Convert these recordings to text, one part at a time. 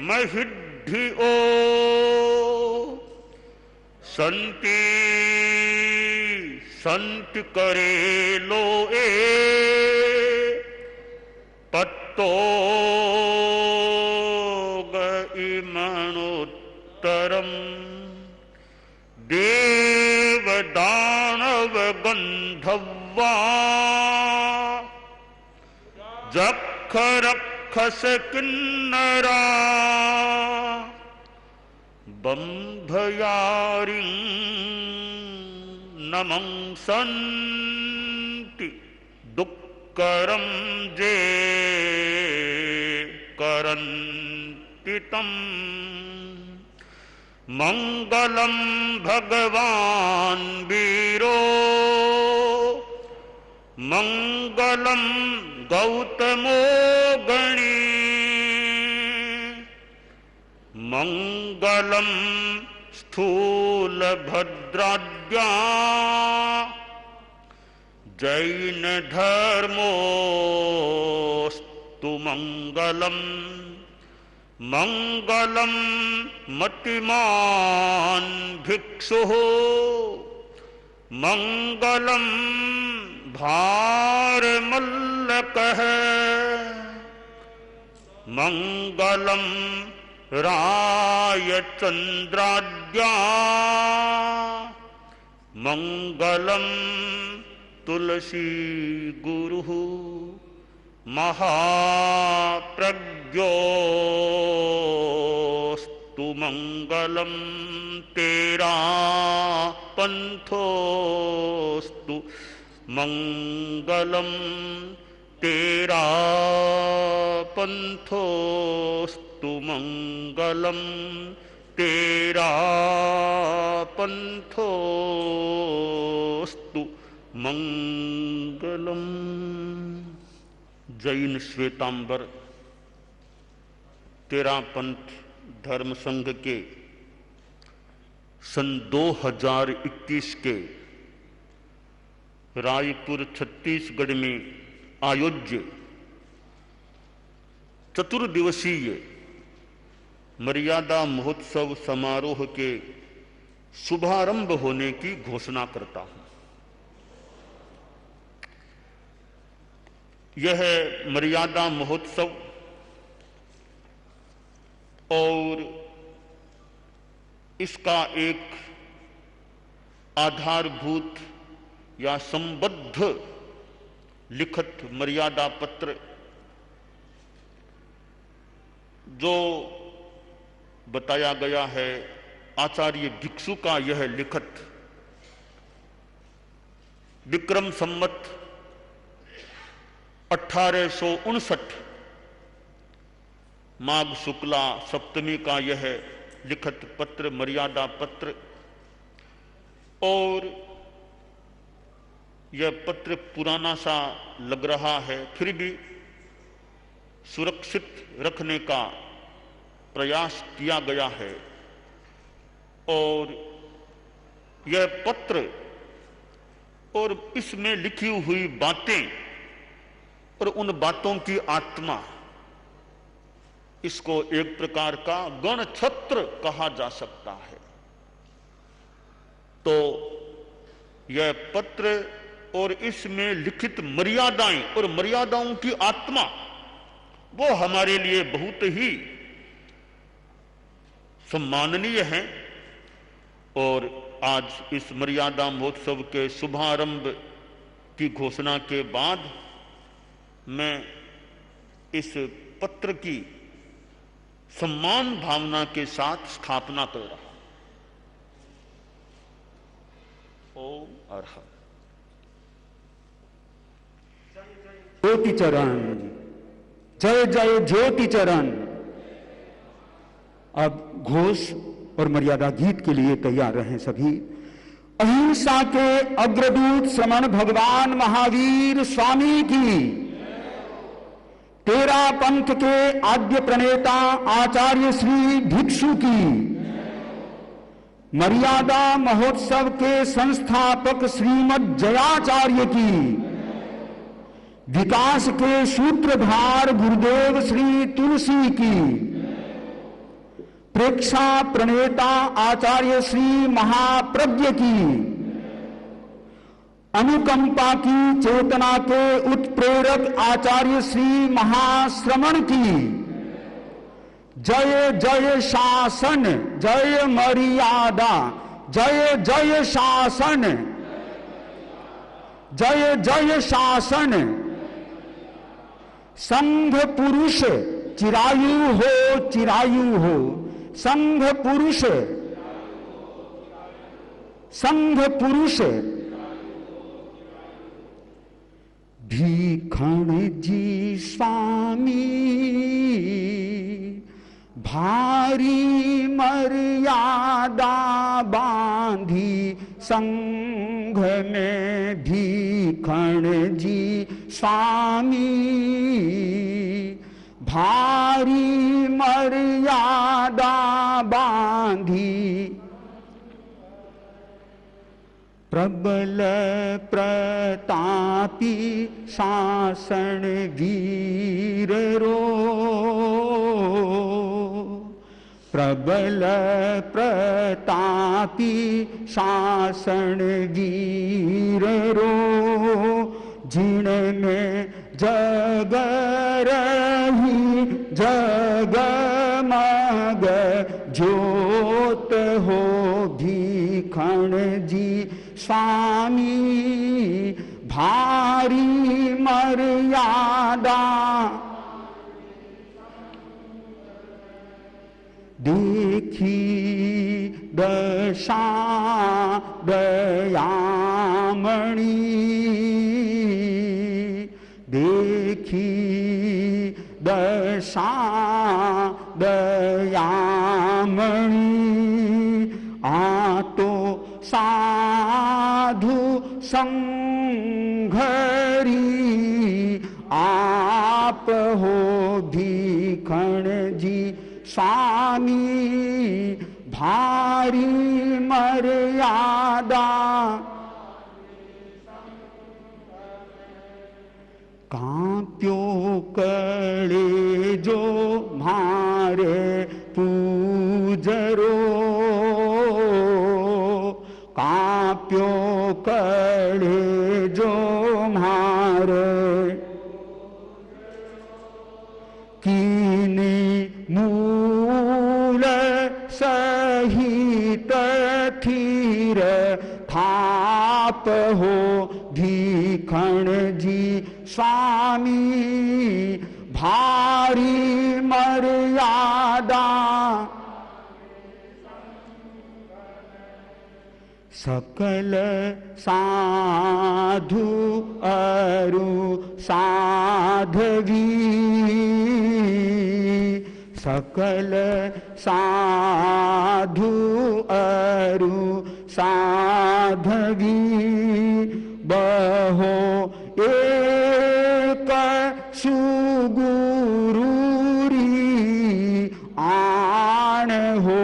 महिद्धि ओ संति संत करे लो ए पत्तो इमणोत्तरम देव दानव गंधव्वा जख रक्षस किन्नरा बंभयारी नमंसन्ति दुक्करम जे करन्ति तम मंगलम भगवान वीरो मंगलम गौतमो गणी मंगलम स्थूल भद्राद्या जैन धर्मोस्तु मंगलम मंगलम मतिमान भिक्षु मंगलम भारमल्लकः मंगलम रायचंद्राद्या मंगलम तुलसी गुरुः महाप्रज्ञोस्तु मंगलम तेरा पंथोस्तु मंगलम तेरा पंथोस्तु मंगलम तेरा पंथोस्तु मंगलम। जैन श्वेतांबर तेरा पंथ धर्म संघ के सन 2021 के रायपुर छत्तीसगढ़ में आयोज्य चतुर्दिवसीय मर्यादा महोत्सव समारोह के शुभारंभ होने की घोषणा करता हूं। यह मर्यादा महोत्सव और इसका एक आधारभूत या संबद्ध लिखित मर्यादा पत्र जो बताया गया है, आचार्य भिक्षु का यह लिखित विक्रम संवत 1859 माघ शुक्ला सप्तमी का यह लिखित पत्र मर्यादा पत्र, और यह पत्र पुराना सा लग रहा है, फिर भी सुरक्षित रखने का प्रयास किया गया है। और यह पत्र और इसमें लिखी हुई बातें और उन बातों की आत्मा, इसको एक प्रकार का गण छत्र कहा जा सकता है। तो यह पत्र और इसमें लिखित मर्यादाएं और मर्यादाओं की आत्मा वो हमारे लिए बहुत ही सम्माननीय है। और आज इस मर्यादा महोत्सव के शुभारंभ की घोषणा के बाद मैं इस पत्र की सम्मान भावना के साथ स्थापना कर रहा हूं। ओम अर्हत। ज्योति चरण, जय जय ज्योति चरण। अब घोष और मर्यादा गीत के लिए तैयार रहें सभी। अहिंसा के अग्रदूत श्रमण भगवान महावीर स्वामी की, तेरा पंथ के आद्य प्रणेता आचार्य श्री भिक्षु की, मर्यादा महोत्सव के संस्थापक श्रीमद जयाचार्य की, विकास के सूत्रधार गुरुदेव श्री तुलसी की, प्रेक्षा प्रणेता आचार्य श्री महाप्रज्ञ की, अनुकंपा की चेतना के उत्प्रेरक आचार्य श्री महाश्रमण की, जय जय शासन जय मर्यादा, जय जय शासन जय जय शासन, संघ पुरुष चिरायु हो चिरायु हो, संघ पुरुष संघ पुरुष। भीखण जी स्वामी भारी मर्यादा बांधी संघ में, भीखण जी स्वामी भारी मर्यादा बांधी, प्रबल प्रतापी शासन वीर रो, प्रबल प्रतापी शासन वीर रो, जिनमें जग रही जगमग ज्योत हो, भीखण जी स्वामी भारी मर्यादा, देखी दशा दयामणि, देखी दशा दयामणि, आतो साधु संघरी, आप हो भीखण जी स्वामी भारी मर्यादा, कांप्यो कले जो मारे पूजरो, कांप्यो कले जो मारे, कीनी मूल सहित थीर थाप हो, भीखण जी स्वामी भारी मर्यादा, सकल साधु अरु साधवी, सकल साधु अरु साधवी, बहो एक सुगुरूरी, आण हो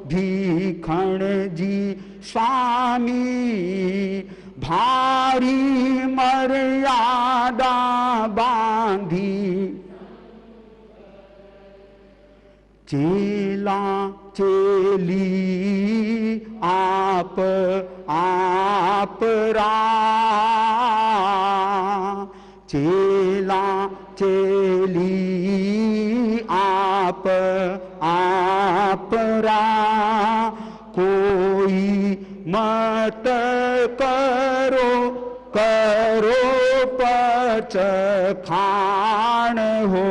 भीखण जी स्वामी भारी मर्यादा बांधी, चेला चेली आप आप रा, चेला चेली आप आप रा, कोई मत करो करो पच खान हो,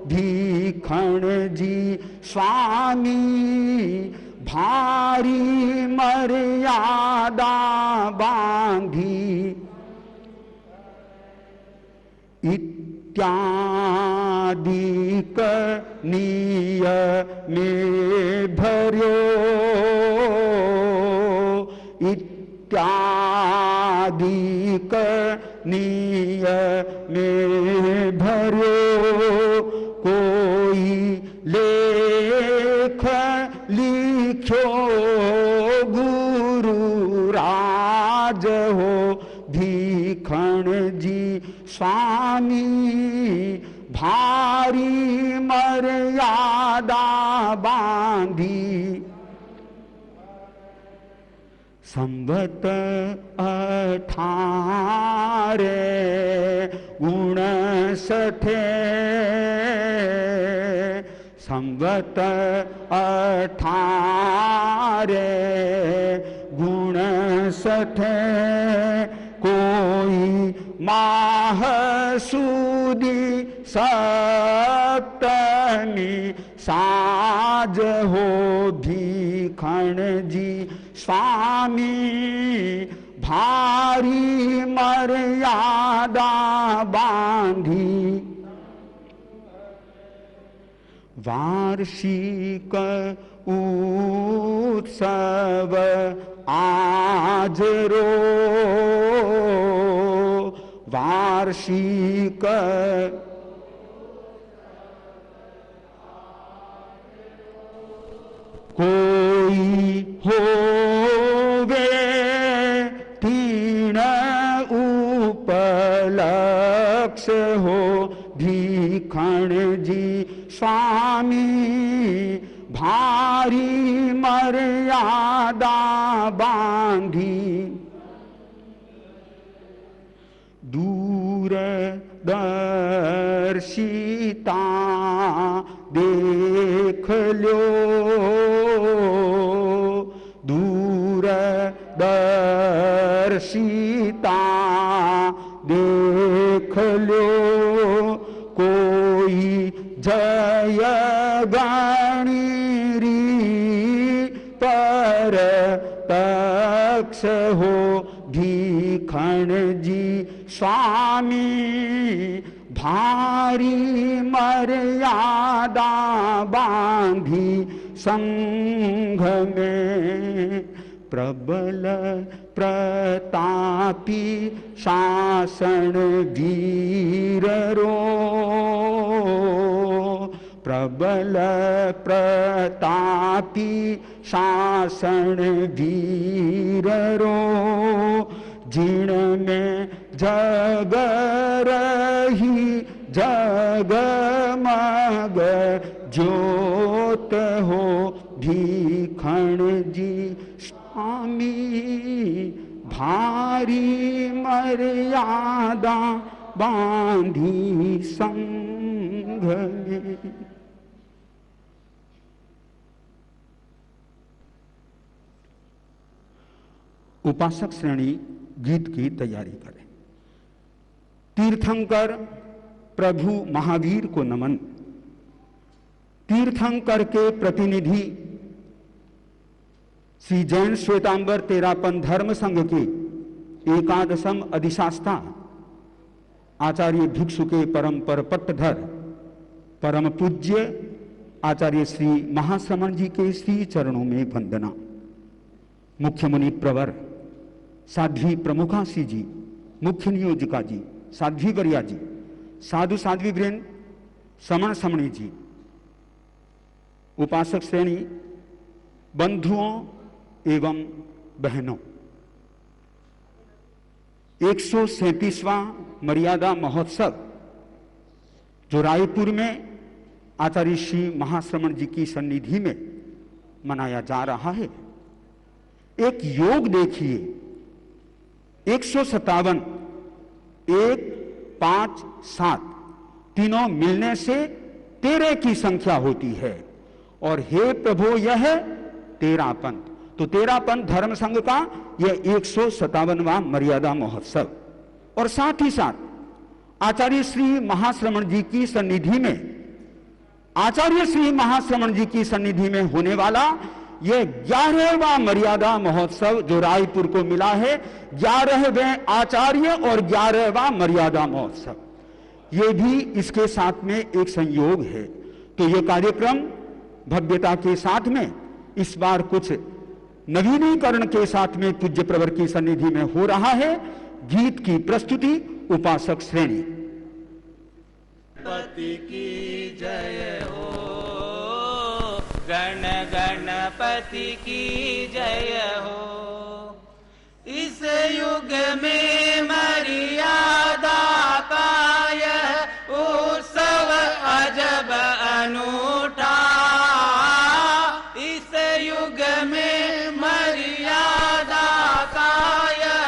भीखण जी स्वामी भारी मर्यादा बांधी, इत्यादिक नियमे भर्यो, इत्यादिक नियमे भर्यो, कोई लेख लिख्यो गुरु राज हो, भीखण जी स्वामी भारी मर्यादा बांधी, संवत 18 संवत 18 कोई माह सूदी सप्तमी साज हो भीखण जी स्वामी, भारी मर्यादा बांधी, वार्षिक उत्सव आज रो, वार्षिक कोई होवे तीन उपलक्ष हो भीखण जी स्वामी, भारी मर्यादा बांधी, दूरदर्शिता देख लो, दूरदर्शिता देख लो, कोई जय गणिरी पर तक्ष हो भीखण जी स्वामी, भारी मर्यादा बांधी, संघ में प्रबल प्रतापी शासन वीर रो, प्रबल प्रतापी शासन वीर रो, जिण में जग रही जगमग ज्योत हो भीखण जी स्वामी, भारी मर्यादा बांधी संघ में। उपासक श्रेणी गीत की तैयारी करें। तीर्थंकर प्रभु महावीर को नमन। तीर्थंकर के प्रतिनिधि श्री जैन श्वेतांबर तेरापन धर्म संघ के एकादशम अधिशास्ता आचार्य भिक्षु के परम पर पट्टधर परम पूज्य आचार्य श्री महाश्रमण जी के श्री चरणों में वंदना। मुख्य मुनि प्रवर साध्वी प्रमुखासी जी, मुख्य नियोजिका जी, साध्वी वरिया जी, साधु साध्वी वृंद, समण समणी जी, उपासक श्रेणी, बंधुओं एवं बहनों, 137वां मर्यादा महोत्सव जो रायपुर में आचार्य श्री महाश्रमण जी की सन्निधि में मनाया जा रहा है। एक योग देखिए, 157 1 5 7 तीनों मिलने से 13 की संख्या होती है। और हे प्रभु यह 13 पंथ, तो 13 पंथ धर्म संघ का यह 157वां मर्यादा महोत्सव। और साथ ही साथ आचार्य श्री महाश्रमण जी की सन्निधि में, आचार्य श्री महाश्रमण जी की सन्निधि में होने वाला यह 11वां मर्यादा महोत्सव जो रायपुर को मिला है, 11वें आचार्य और 11वां मर्यादा महोत्सव, यह भी इसके साथ में एक संयोग है। तो यह कार्यक्रम भव्यता के साथ में इस बार कुछ नवीनीकरण के साथ में पूज्य प्रवर की सन्निधि में हो रहा है। गीत की प्रस्तुति उपासक श्रेणी। गणपति की जय हो, गण गणपति की जय हो। इस युग में मर्यादा का यह उत्सव अजब अनूठा। इस युग में मर्यादा का यह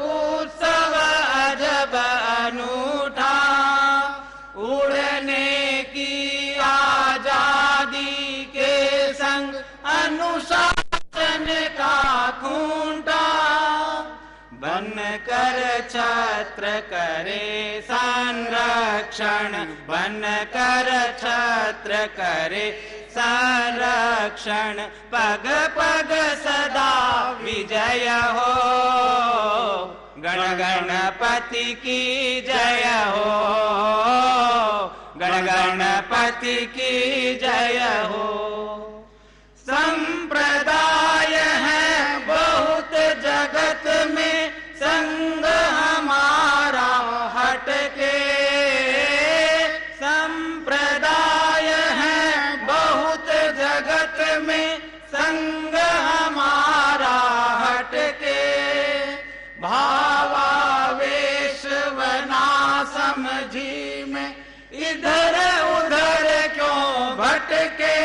उत्सव अजब अनूठा। उड़ने की आजादी के संग अनुशासन का खूंटा। बनकर छत्र करे संरक्षण, बनकर छत्र करे संरक्षण। पग पग सदा विजय हो, गण गणपति की जय हो, गण गणपति की जय हो। संप्रदाय है बहुत जगत में, संग हमारा हटके। संप्रदाय है बहुत जगत में, संग हमारा हटके। भावावेश वना समझी में इधर उधर क्यों भटके।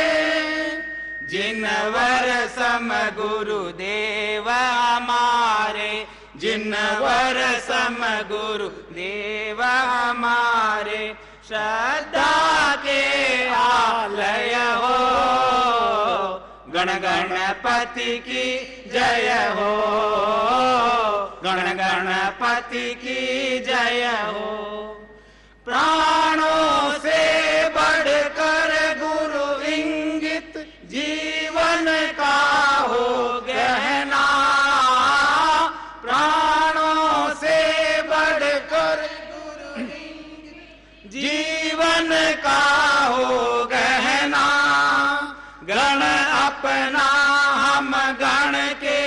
जिनवर सम गुरुदेव हमारे, जिनवर सम गुरुदेव हमारे। श्रद्धा के आलय हो, गण गणपति की जय हो, गण गणपति की जय हो। प्राणों से बढ़कर गुरु इंगित जीवन का हो गहना। प्राणों से बढ़कर गुरु इंगित जीवन का हो गहना। गण अपना हम गण के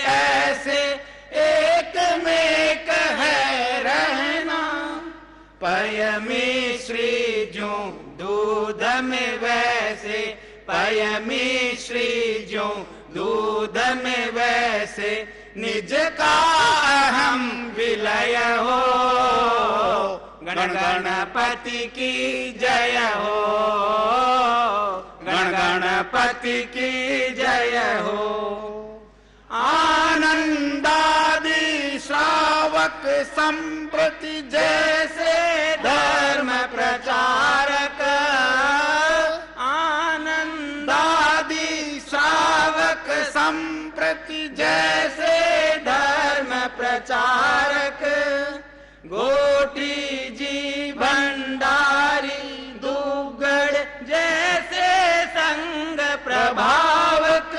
ऐसे एक में एक है रहना। पय मिश्री जो दूध में वैसे, पय मिश्री जो दूध में वैसे। निज का अहम विलय हो, गण गणपति की जय हो, गण गणपति की जय हो। आनंदादि श्रावक संप्रति जैसे धर्म प्रचारक। आनंदादि श्रावक संप्रति जैसे धर्म प्रचारक। गोटी जी भंडारी दुग्गड़ जैसे संग प्रभावक।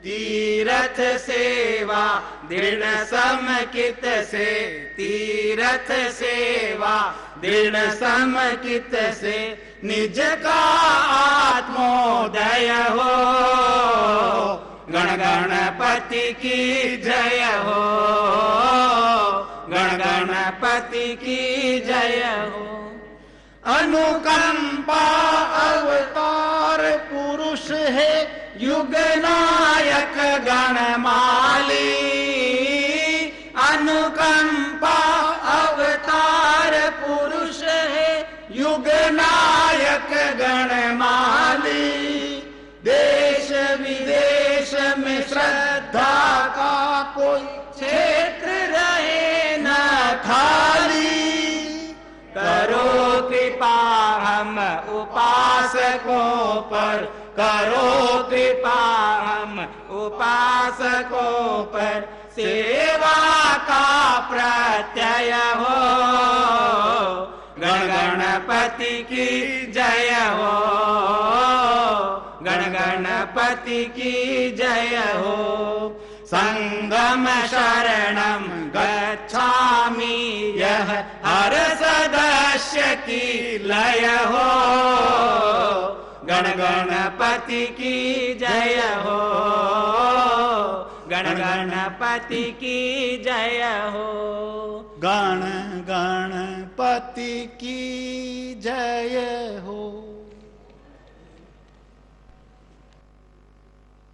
तीरथ सेवा दृढ़ समकित से, तीरथ सेवा दृढ़ समकित से। निज का आत्मोदय हो, गण गणपति की जय हो, गण गणपति की जय हो। अनुकंपा अवतार पुरुष है, युग नायक गणमाली। अनुकंपा अवतार पुरुष है, युग नायक गणमाली। देश विदेश में श्रद्धा का कोई क्षेत्र रहे न खाली। करो कृपा हम उपासकों पर, करो कृपा हम उपासकों पर। सेवा का प्रत्यय हो, गण गणपति की जय हो, गण गणपति की जय हो। संगम शरणम गच्छामि, यह हर सदस्य की लय हो, गण गणपति की जय हो, गण गणपति की जय हो, गण गणपति की जय हो।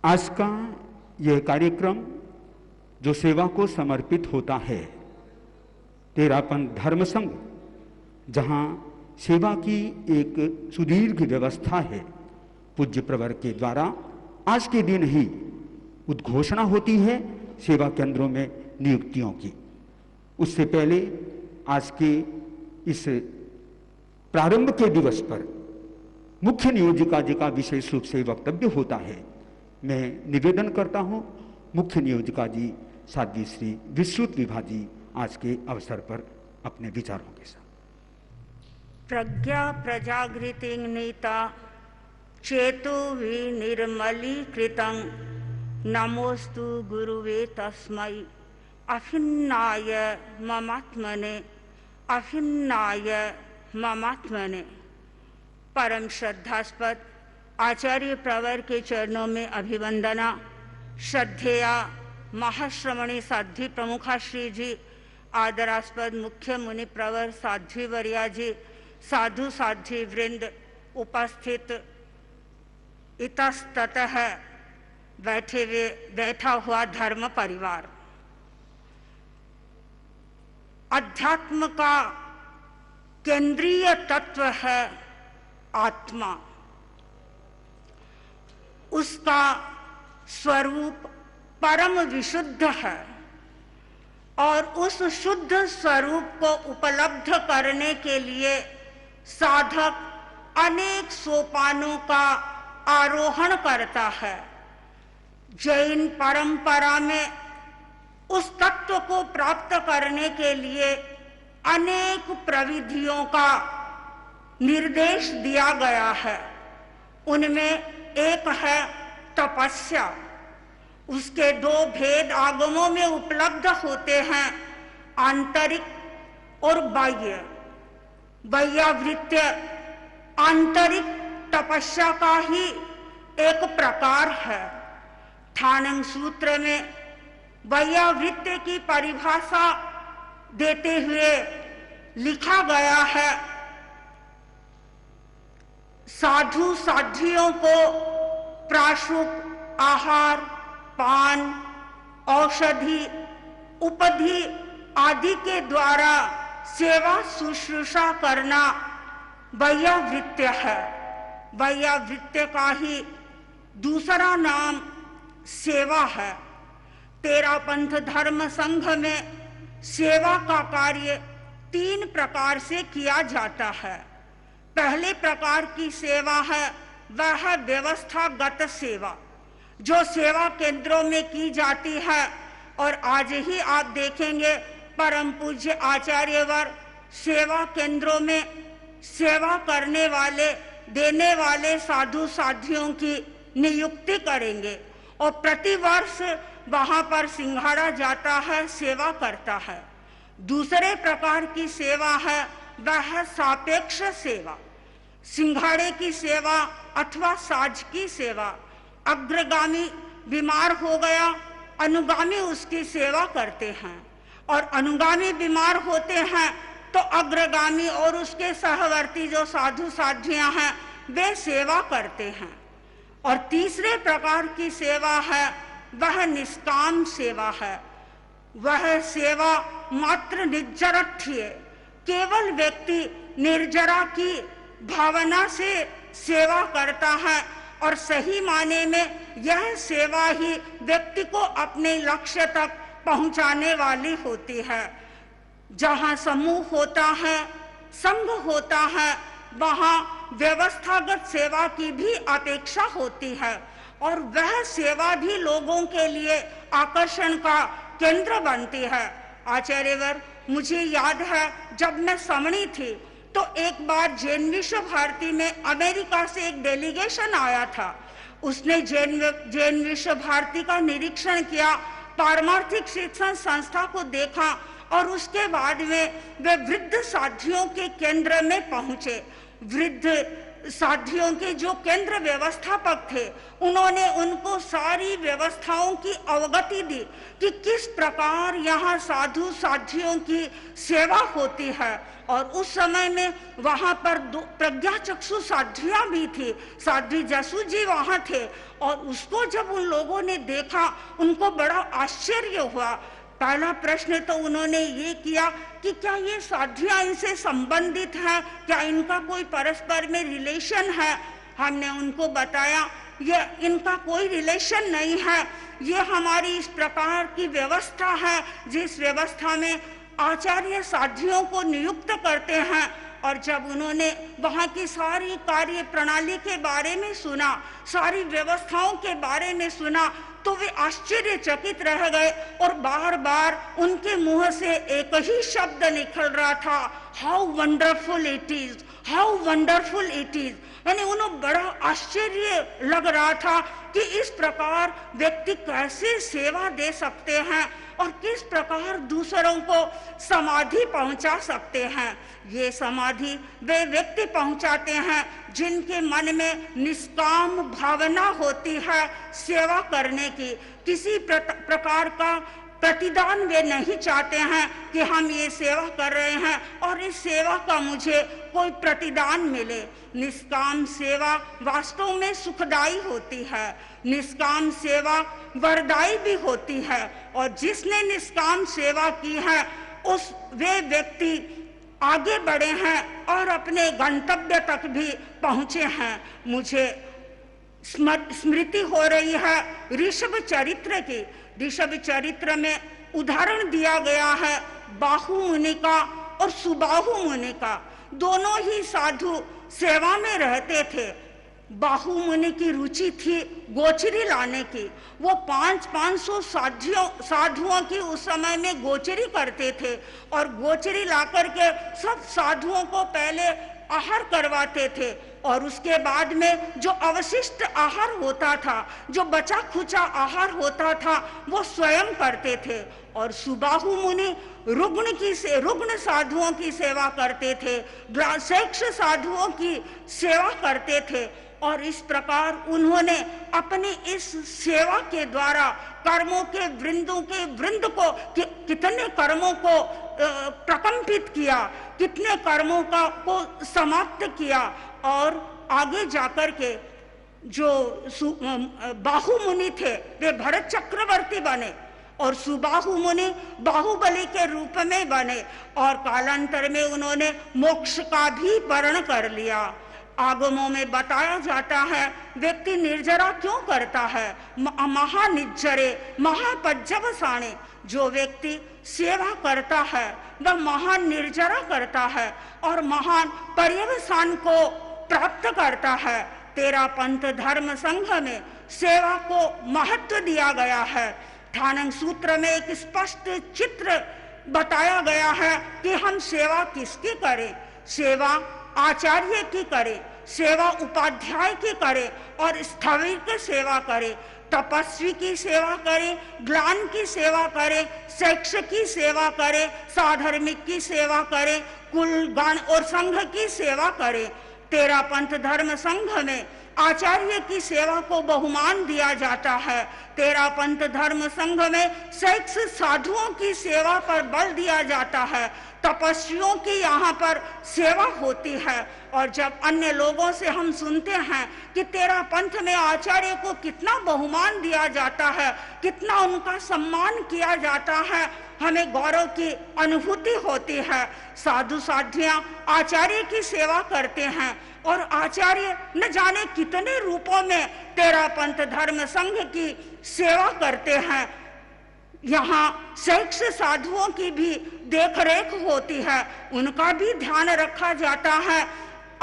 आज का यह कार्यक्रम जो सेवा को समर्पित होता है तेरापन धर्म संघ, जहां सेवा की एक सुदीर्घ व्यवस्था है। पूज्य प्रवर के द्वारा आज के दिन ही उद्घोषणा होती है सेवा केंद्रों में नियुक्तियों की। उससे पहले आज के इस प्रारंभ के दिवस पर मुख्य नियोजिका जी का विशेष रूप से वक्तव्य होता है। मैं निवेदन करता हूं मुख्य नियोजिका जी साध्वी श्री विश्रुत विभा जी आज के अवसर पर अपने विचारों के साथ। प्रज्ञा प्रजागृति नीता चेतो विनिर्मलीकृतं नमोस्तु गुरुवे तस्मै अभिन्नाय ममात्मने अभिन्नाय ममात्मने। परम श्रद्धास्पद आचार्य प्रवर के चरणों में अभिवंदना। श्रद्धेया महाश्रमणी साध्वी प्रमुखा श्री जी, आदरास्पद मुख्य मुनि प्रवर साध्वी वर्या जी, साधु साध्वी वृंद, उपस्थित इतस्ततः बैठा हुआ धर्म परिवार। अध्यात्म का केंद्रीय तत्व है आत्मा। उसका स्वरूप परम विशुद्ध है और उस शुद्ध स्वरूप को उपलब्ध करने के लिए साधक अनेक सोपानों का आरोहण करता है। जैन परंपरा में उस तत्व को प्राप्त करने के लिए अनेक प्रविधियों का निर्देश दिया गया है। उनमें एक है तपस्या। उसके दो भेद आगमों में उपलब्ध होते हैं, आंतरिक और बाह्य। बाह्यावृत्य आंतरिक तपस्या का ही एक प्रकार है। ठाणंग सूत्र में बाह्यावृत्य की परिभाषा देते हुए लिखा गया है, साधु साध्वियों को प्राशुक आहार, पान, औषधि, उपधि आदि के द्वारा सेवा शुश्रूषा करना बाह्यावृत्य है। बाह्यावृत्य का ही दूसरा नाम सेवा है। तेरापंथ धर्म संघ में सेवा का कार्य 3 प्रकार से किया जाता है। पहले प्रकार की सेवा है वह व्यवस्थागत सेवा, जो सेवा केंद्रों में की जाती है। और आज ही आप देखेंगे परम पूज्य आचार्यवर सेवा केंद्रों में सेवा करने वाले, देने वाले साधु साध्वियों की नियुक्ति करेंगे और प्रतिवर्ष वहां पर सिंघाड़ा जाता है, सेवा करता है। दूसरे प्रकार की सेवा है वह सापेक्ष सेवा, सिंघाड़े की सेवा अथवा साज की सेवा। अग्रगामी बीमार हो गया, अनुगामी उसकी सेवा करते हैं, और अनुगामी बीमार होते हैं तो अग्रगामी और उसके सहवर्ती जो साधु साध्वियां हैं वे सेवा करते हैं। और तीसरे प्रकार की सेवा है वह निष्काम सेवा है। वह सेवा मात्र निर्जरठ्य, केवल व्यक्ति निर्जरा की भावना से सेवा करता है, और सही माने में यह सेवा ही व्यक्ति को अपने लक्ष्य तक पहुंचाने वाली होती है। जहां समूह होता है, संघ होता है, वहां व्यवस्थागत सेवा की भी अपेक्षा होती है, और वह सेवा भी लोगों के लिए आकर्षण का केंद्र बनती है। आचार्यवर, मुझे याद है जब मैं समणी थी तो एक बार जैन विश्व भारती में अमेरिका से एक डेलीगेशन आया था। उसने जैन विश्व भारती का निरीक्षण किया, पारमार्थिक शिक्षण संस्था को देखा, और उसके बाद में वे वृद्ध साध्वियों के केंद्र में पहुंचे। वृद्ध साध्वियों के जो केंद्र व्यवस्थापक थे, उन्होंने उनको सारी व्यवस्थाओं की अवगति दी कि किस प्रकार यहाँ साधु साध्वियों की सेवा होती है। और उस समय में वहां पर प्रज्ञा चक्षु साध्वियां भी थी, साध्वी जसू जी वहां थे, और उसको जब उन लोगों ने देखा उनको बड़ा आश्चर्य हुआ। पहला प्रश्न तो उन्होंने ये किया कि क्या ये साध्वियां इनसे संबंधित हैं, क्या इनका कोई परस्पर में रिलेशन है। हमने उनको बताया ये इनका कोई रिलेशन नहीं है, ये हमारी इस प्रकार की व्यवस्था है जिस व्यवस्था में आचार्य साध्वियों को नियुक्त करते हैं। और जब उन्होंने वहाँ की सारी कार्य प्रणाली के बारे में सुना, सारी व्यवस्थाओं के बारे में सुना, तो वे आश्चर्यचकित रह गए और बार बार उनके मुंह से एक ही शब्द निकल रहा था, how wonderful it is, how wonderful it is. यानी उन्हें बड़ा आश्चर्य लग रहा था कि इस प्रकार व्यक्ति कैसे सेवा दे सकते हैं और किस प्रकार दूसरों को समाधि पहुंचा सकते हैं। ये समाधि वे व्यक्ति पहुंचाते हैं जिनके मन में निष्काम भावना होती है सेवा करने की। किसी प्रकार का प्रतिदान वे नहीं चाहते हैं कि हम ये सेवा कर रहे हैं और इस सेवा का मुझे कोई प्रतिदान मिले। निष्काम सेवा वास्तव में सुखदायी होती है, निष्काम सेवा वरदायी भी होती है। और जिसने निष्काम सेवा की है वे व्यक्ति आगे बढ़े हैं और अपने गंतव्य तक भी पहुंचे हैं। मुझे स्मृति हो रही है ऋषभ चरित्र की। ऋषभ चरित्र में उदाहरण दिया गया है बाहु मुनि का और सुबाहु मुनि का। दोनों ही साधु सेवा में रहते थे। बाहु मुनि की रुचि थी गोचरी लाने की। वो 500 साधुओं की उस समय में गोचरी करते थे और गोचरी ला करके सब साधुओं को पहले आहार करवाते थे और उसके बाद में जो अवशिष्ट आहार होता था, जो बचा खुचा आहार होता था, वो स्वयं करते थे। और सुबाहु मुनि रुग्ण साधुओं की सेवा करते थे, ग्लासेक्ष साधुओं की सेवा करते थे। और इस प्रकार उन्होंने अपनी इस सेवा के द्वारा कर्मों के वृंद को कितने कर्मों को प्रकंपित किया, कितने कर्मों को समाप्त किया। और आगे जाकर के जो बाहु मुनि थे वे भरत चक्रवर्ती बने और सुबाहु मुनि बाहुबली के रूप में बने और कालांतर में उन्होंने मोक्ष का भी वर्ण कर लिया। आगमों में बताया जाता है व्यक्ति निर्जरा क्यों करता है, महानिज्जरे महापज्जवसाणे। जो व्यक्ति सेवा करता है वह महान निर्जरा करता है और महान पर्यवसान को प्राप्त करता है। तेरा पंथ धर्म संघ में सेवा को महत्व दिया गया है। ठानंग सूत्र में एक स्पष्ट चित्र बताया गया है कि हम सेवा किसकी करें। सेवा आचार्य की करें, सेवा उपाध्याय की करें और स्थविर की सेवा करें, तपस्वी की सेवा करें, ग्लान की सेवा करें, शिक्ष की सेवा करें, साधर्मिक की सेवा करें, कुल गण और संघ की सेवा करें। तेरा पंथ धर्म संघ में आचार्य की सेवा को बहुमान दिया जाता है। तेरा पंथ धर्म संघ में शिक्ष साधुओं की सेवा पर बल दिया जाता है, तपस्वियों की यहाँ पर सेवा होती है। और जब अन्य लोगों से हम सुनते हैं कि तेरा पंथ में आचार्य को कितना बहुमान दिया जाता है, कितना उनका सम्मान किया जाता है, हमें गौरव की अनुभूति होती है। साधु साध्वियां आचार्य की सेवा करते हैं और आचार्य न जाने कितने रूपों में तेरा पंथ धर्म संघ की सेवा करते हैं। यहाँ शिक्ष साधुओं की भी देखरेख होती है, उनका भी ध्यान रखा जाता है।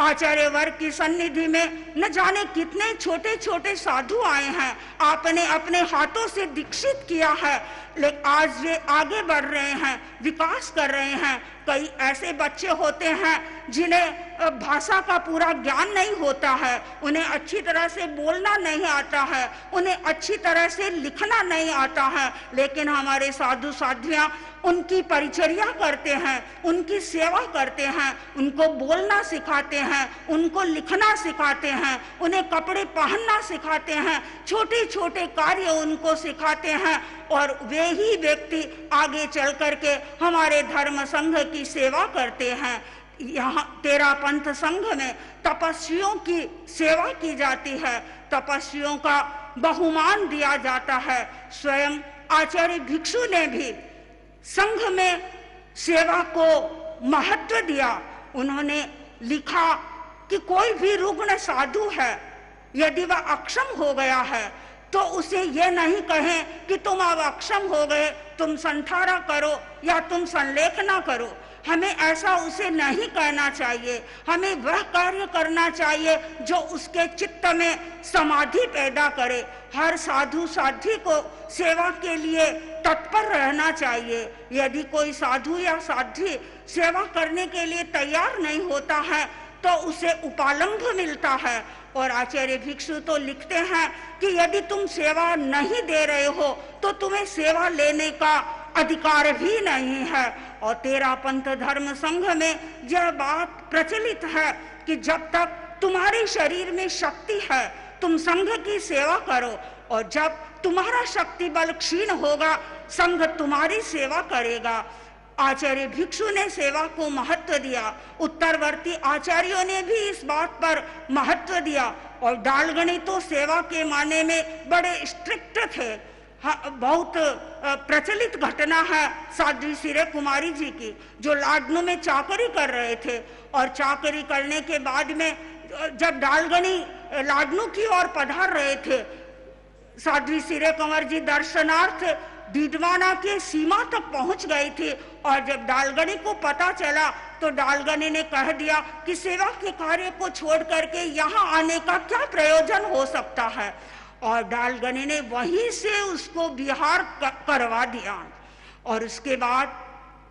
आचार्य वर्ग की सन्निधि में न जाने कितने छोटे छोटे साधु आए हैं, आपने अपने हाथों से दीक्षित किया है, लेकिन आज वे आगे बढ़ रहे हैं, विकास कर रहे हैं। कई ऐसे बच्चे होते हैं जिन्हें भाषा का पूरा ज्ञान नहीं होता है, उन्हें अच्छी तरह से बोलना नहीं आता है, उन्हें अच्छी तरह से लिखना नहीं आता है, लेकिन हमारे साधु साध्वियां उनकी परिचर्या करते हैं, उनकी सेवा करते हैं, उनको बोलना सिखाते हैं, उनको लिखना सिखाते हैं, उन्हें कपड़े पहनना सिखाते हैं, छोटे छोटे कार्य उनको सिखाते हैं। और वे ही व्यक्ति आगे चल करके हमारे धर्म संघ की सेवा करते हैं। यहाँ तेरा पंथ संघ में तपस्वियों की सेवा की जाती है, तपस्वियों का बहुमान दिया जाता है। स्वयं आचार्य भिक्षु ने भी संघ में सेवा को महत्व दिया। उन्होंने लिखा कि कोई भी रुग्ण साधु है, यदि वह अक्षम हो गया है तो उसे यह नहीं कहें कि तुम अब अक्षम हो गए, तुम संठारा करो या तुम संलेखना करो। हमें ऐसा उसे नहीं कहना चाहिए। हमें वह कार्य करना चाहिए जो उसके चित्त में समाधि पैदा करे। हर साधु साध्वी को सेवा के लिए तत्पर रहना चाहिए। यदि कोई साधु या साध्वी सेवा करने के लिए तैयार नहीं होता है तो उसे उपालंभ मिलता है। और आचार्य भिक्षु तो लिखते हैं कि यदि तुम सेवा नहीं दे रहे हो तो तुम्हें सेवा लेने का अधिकार भी नहीं है। और तेरा पंथ धर्म संघ में यह बात प्रचलित है कि जब तक तुम्हारे शरीर में शक्ति है तुम संघ की सेवा करो, और जब तुम्हारा शक्ति बल क्षीण होगा संघ तुम्हारी सेवा करेगा। आचार्य भिक्षु ने सेवा को महत्व दिया। उत्तरवर्ती आचार्यों ने भी इस बात पर महत्व दिया। और डालगणी तो सेवा के माने में बड़े स्ट्रिक्ट थे। बहुत प्रचलित घटना है साध्वी सिरे कुमारी जी की, जो लाडनू में चाकरी कर रहे थे। और चाकरी करने के बाद में जब डालगणी लाडनू की ओर पधार रहे थे, साध्वी सिरे कुंवर जी दर्शनार्थ डीडवाना के सीमा तक पहुंच गई थी। और जब डालगनी को पता चला तो डालगनी ने कह दिया कि सेवा के कार्य को छोड़ करके यहाँ आने का क्या प्रयोजन हो सकता है। और डालगनी ने वहीं से उसको बिहार करवा दिया। और उसके बाद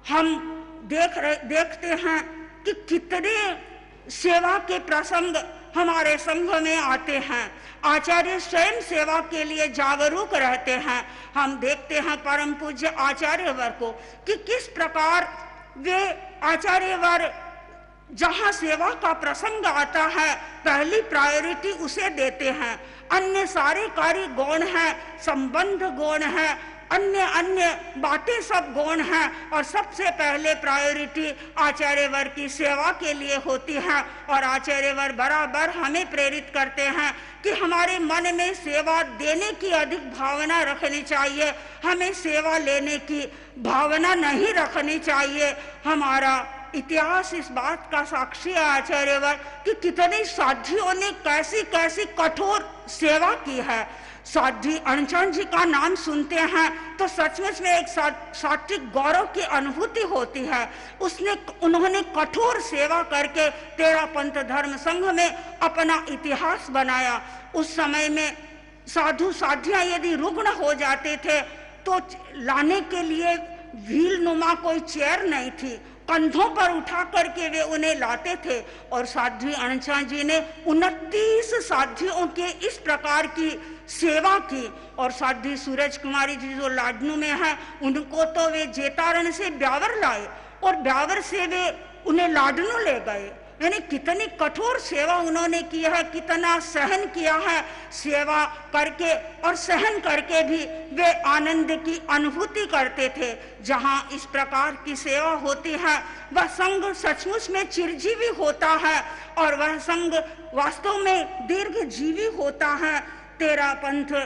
हम देखते हैं कि कितने सेवा के प्रसंग हमारे संघ में आते हैं। आचार्य स्वयं सेवा के लिए जागरूक रहते हैं। हम देखते हैं परम पूज्य आचार्यवर को कि किस प्रकार वे आचार्यवर जहां सेवा का प्रसंग आता है पहली प्रायोरिटी उसे देते हैं। अन्य सारे कार्य गौण हैं, संबंध गौण है, अन्य अन्य बातें सब गौण हैं, और सबसे पहले प्रायोरिटी आचार्यवर की सेवा के लिए होती है। और आचार्यवर बराबर हमें प्रेरित करते हैं कि हमारे मन में सेवा देने की अधिक भावना रखनी चाहिए, हमें सेवा लेने की भावना नहीं रखनी चाहिए। हमारा इतिहास इस बात का साक्षी है आचार्यवर कि कितने साध्वियों ने कैसी कैसी कठोर सेवा की है। साध्वी अनचन जी का नाम सुनते हैं तो सचमुच में एक सात्विक गौरव की अनुभूति होती है। उन्होंने कठोर सेवा करके तेरा पंथ धर्म संघ में अपना इतिहास बनाया। उस समय में साधु साध्वियां यदि रुग्ण हो जाते थे तो लाने के लिए व्हील नुमा कोई चेयर नहीं थी, कंधों पर उठा करके वे उन्हें लाते थे। और साध्वी अनचा जी ने 29 साध्वियों के इस प्रकार की सेवा की। और साध्वी सूरज कुमारी जी जो लाडनू में है उनको तो वे जेतारण से ब्यावर लाए और ब्यावर से वे उन्हें लाडनू ले गए। यानी कितनी कठोर सेवा उन्होंने की है, कितना सहन किया है। सेवा करके और सहन करके भी वे आनंद की अनुभूति करते थे। जहां इस प्रकार की सेवा होती है वह संघ सचमुच में चिरजीवी होता है और वह संघ वास्तव में दीर्घजीवी होता है। तेरा पंथ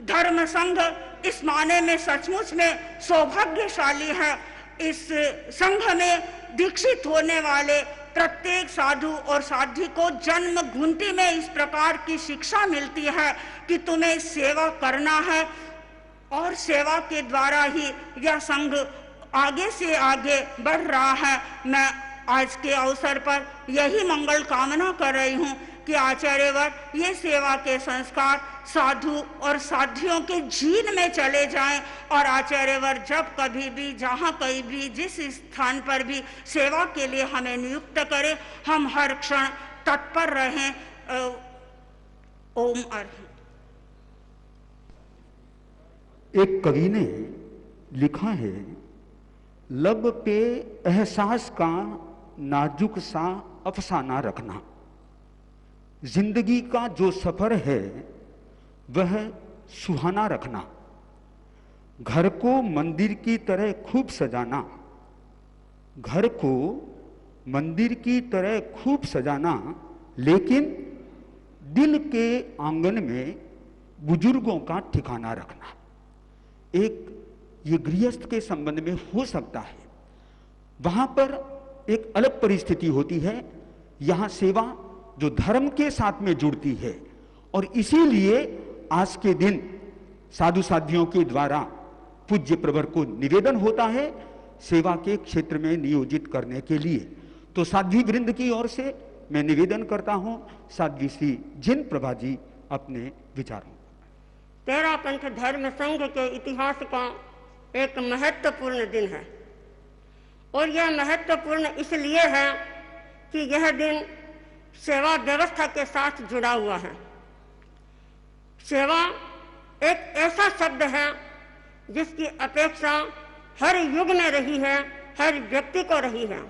धर्म संघ इस माने में सचमुच में सौभाग्यशाली है। इस संघ में दीक्षित होने वाले प्रत्येक साधु और साध्वी को जन्म घुंटी में इस प्रकार की शिक्षा मिलती है कि तुम्हें सेवा करना है और सेवा के द्वारा ही यह संघ आगे से आगे बढ़ रहा है। मैं आज के अवसर पर यही मंगल कामना कर रही हूँ कि आचार्यवर ये सेवा के संस्कार साधु और साध्वियों के जीन में चले जाएं और आचार्यवर जब कभी भी जहाँ कहीं भी जिस स्थान पर भी सेवा के लिए हमें नियुक्त करें हम हर क्षण तत्पर रहें। ओम अर्घ। एक कवि ने लिखा है, लब पे एहसास का नाजुक सा अफसाना रखना। जिंदगी का जो सफर है वह सुहाना रखना। घर को मंदिर की तरह खूब सजाना, घर को मंदिर की तरह खूब सजाना, लेकिन दिल के आंगन में बुजुर्गों का ठिकाना रखना। एक ये गृहस्थ के संबंध में हो सकता है। वहां पर एक अलग परिस्थिति होती है, यहां सेवा जो धर्म के साथ में जुड़ती है, और इसीलिए आज के दिन साधु साध्वियों के द्वारा पूज्य प्रवर को निवेदन होता है सेवा के क्षेत्र में नियोजित करने के लिए। तो साध्वी वृंद की ओर से मैं निवेदन करता हूं, साध्वी श्री जिन प्रभा जी अपने विचारों। तेरा पंथ धर्म संघ के इतिहास का एक महत्वपूर्ण दिन है, और यह महत्वपूर्ण इसलिए है कि यह दिन सेवा व्यवस्था के साथ जुड़ा हुआ है। सेवा एक ऐसा शब्द है जिसकी अपेक्षा हर युग में रही है, हर व्यक्ति को रही है,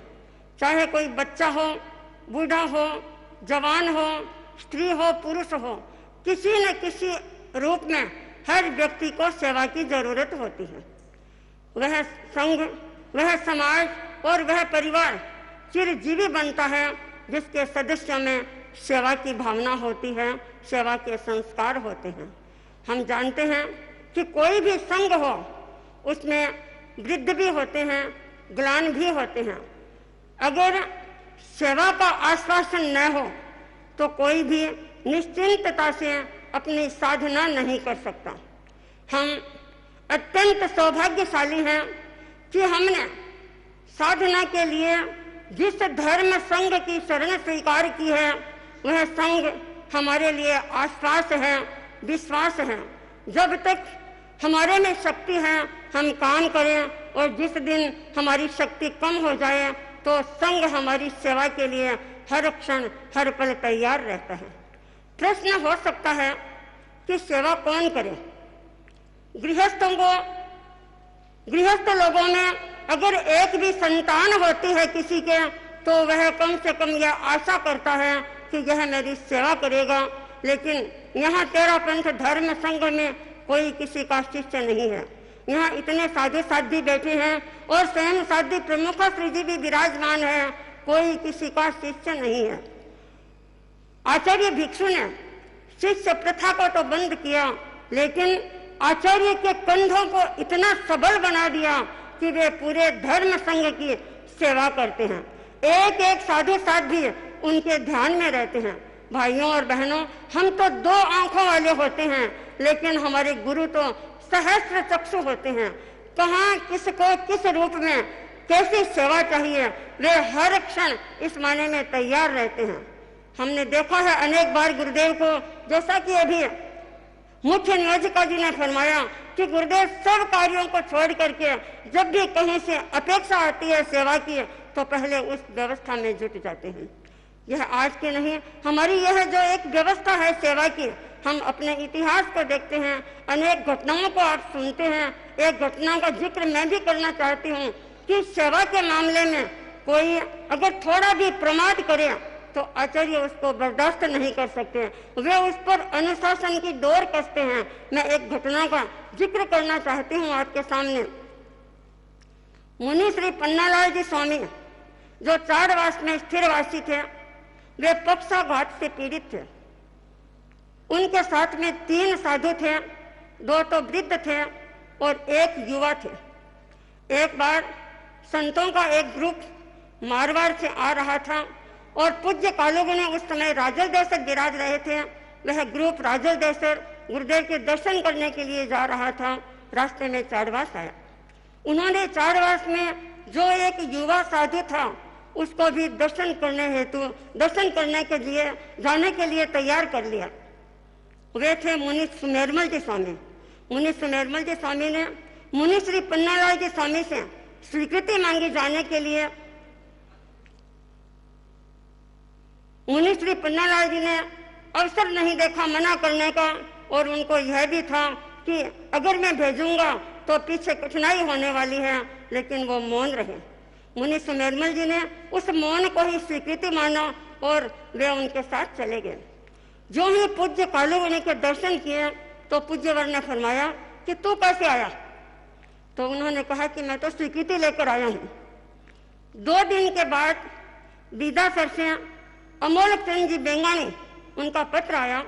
चाहे कोई बच्चा हो, बूढ़ा हो, जवान हो, स्त्री हो, पुरुष हो, किसी न किसी रूप में हर व्यक्ति को सेवा की जरूरत होती है। वह संघ, वह समाज और वह परिवार चिरजीवी बनता है जिसके सदस्यों में सेवा की भावना होती है, सेवा के संस्कार होते हैं। हम जानते हैं कि कोई भी संघ हो उसमें वृद्ध भी होते हैं, ग्लान भी होते हैं। अगर सेवा का आश्वासन न हो तो कोई भी निश्चिंतता से अपनी साधना नहीं कर सकता। हम अत्यंत सौभाग्यशाली हैं कि हमने साधना के लिए जिस धर्म संघ की शरण स्वीकार की है वह संघ हमारे लिए आश्वास है, विश्वास है। जब तक हमारे में शक्ति है हम काम करें, और जिस दिन हमारी शक्ति कम हो जाए तो संघ हमारी सेवा के लिए हर क्षण हर पल तैयार रहता है। प्रश्न हो सकता है कि सेवा कौन करे? गृहस्थ लोगों में अगर एक भी संतान होती है किसी के, तो वह कम से कम यह आशा करता है कि यह मेरी सेवा करेगा। लेकिन यहाँ तेरा पंथ धर्म संघ में कोई किसी का शिष्य नहीं है। यहाँ इतने साधु साध्वी बैठे हैं और स्वयं साध्वी प्रमुख श्री जी भी विराजमान है, कोई किसी का शिष्य नहीं है। आचार्य भिक्षु ने शिष्य प्रथा को तो बंद किया, लेकिन आचार्य के कंधों को इतना सबल बना दिया कि वे पूरे धर्म संघ की सेवा करते हैं। एक एक साधु साध्वी उनके ध्यान में रहते हैं। भाइयों और बहनों, हम तो दो आंखों वाले होते हैं, लेकिन हमारे गुरु तो सहस्त्र चक्षु होते हैं। कहाँ किसको किस रूप में कैसी सेवा चाहिए वे हर क्षण इस माने में तैयार रहते हैं। हमने देखा है अनेक बार गुरुदेव को, जैसा कि अभी मुख्य नियोजिका जी ने फरमाया कि गुरुदेव सब कार्यों को छोड़ करके जब भी कहीं से अपेक्षा आती है सेवा की तो पहले उस व्यवस्था में जुट जाते हैं। यह आज की नहीं, हमारी यह जो एक व्यवस्था है सेवा की, हम अपने इतिहास को देखते हैं, अनेक घटनाओं को आप सुनते हैं। एक घटना का जिक्र मैं भी करना चाहती हूँ कि सेवा के मामले में कोई अगर थोड़ा भी प्रमाद करे तो आचार्य उसको बर्दाश्त नहीं कर सकते, वे उस पर अनुशासन की डोर कसते हैं। मैं एक घटना का जिक्र करना चाहती हूँ आपके सामने। मुनि श्री पन्नालाल जी स्वामी जो चारवास में स्थिरवासी थे, वे पक्षाघात से पीड़ित थे। उनके साथ में 3 साधु थे, 2 तो वृद्ध थे और 1 युवा थे। एक बार संतों का एक ग्रुप मारवाड़ से आ रहा था और पूज्य कालुगु ने उस समय राजल देसर विराज रहे थे। वह ग्रुप राजल देसर गुरुदेव के दर्शन करने के लिए जा रहा था। रास्ते में चारवास आया। उन्होंने चारवास में जो एक युवा साधु था उसको भी दर्शन करने हेतु दर्शन करने के लिए जाने के लिए तैयार कर लिया। वे थे मुनि सुमेरमल जी स्वामी। मुनि सुमेरमल जी स्वामी ने मुनि श्री पन्नालाल जी स्वामी से स्वीकृति मांगी जाने के लिए। मुनि श्री पन्नालाल जी ने अवसर नहीं देखा मना करने का, और उनको यह भी था कि अगर मैं भेजूंगा तो पीछे कठिनाई होने वाली है, लेकिन वो मौन रहे। मुनि सुमेरमल जी ने उस मौन को ही स्वीकृति माना और वे उनके साथ चले गए। जो ही पूज्य कालुगु के दर्शन किए तो पूज्यवर ने फरमाया कि तू कैसे आया? तो उन्होंने कहा कि मैं तो स्वीकृति लेकर आया हूँ। 2 दिन के बाद बीदासर से अमोलक चंद जी बेंगानी उनका पत्र आया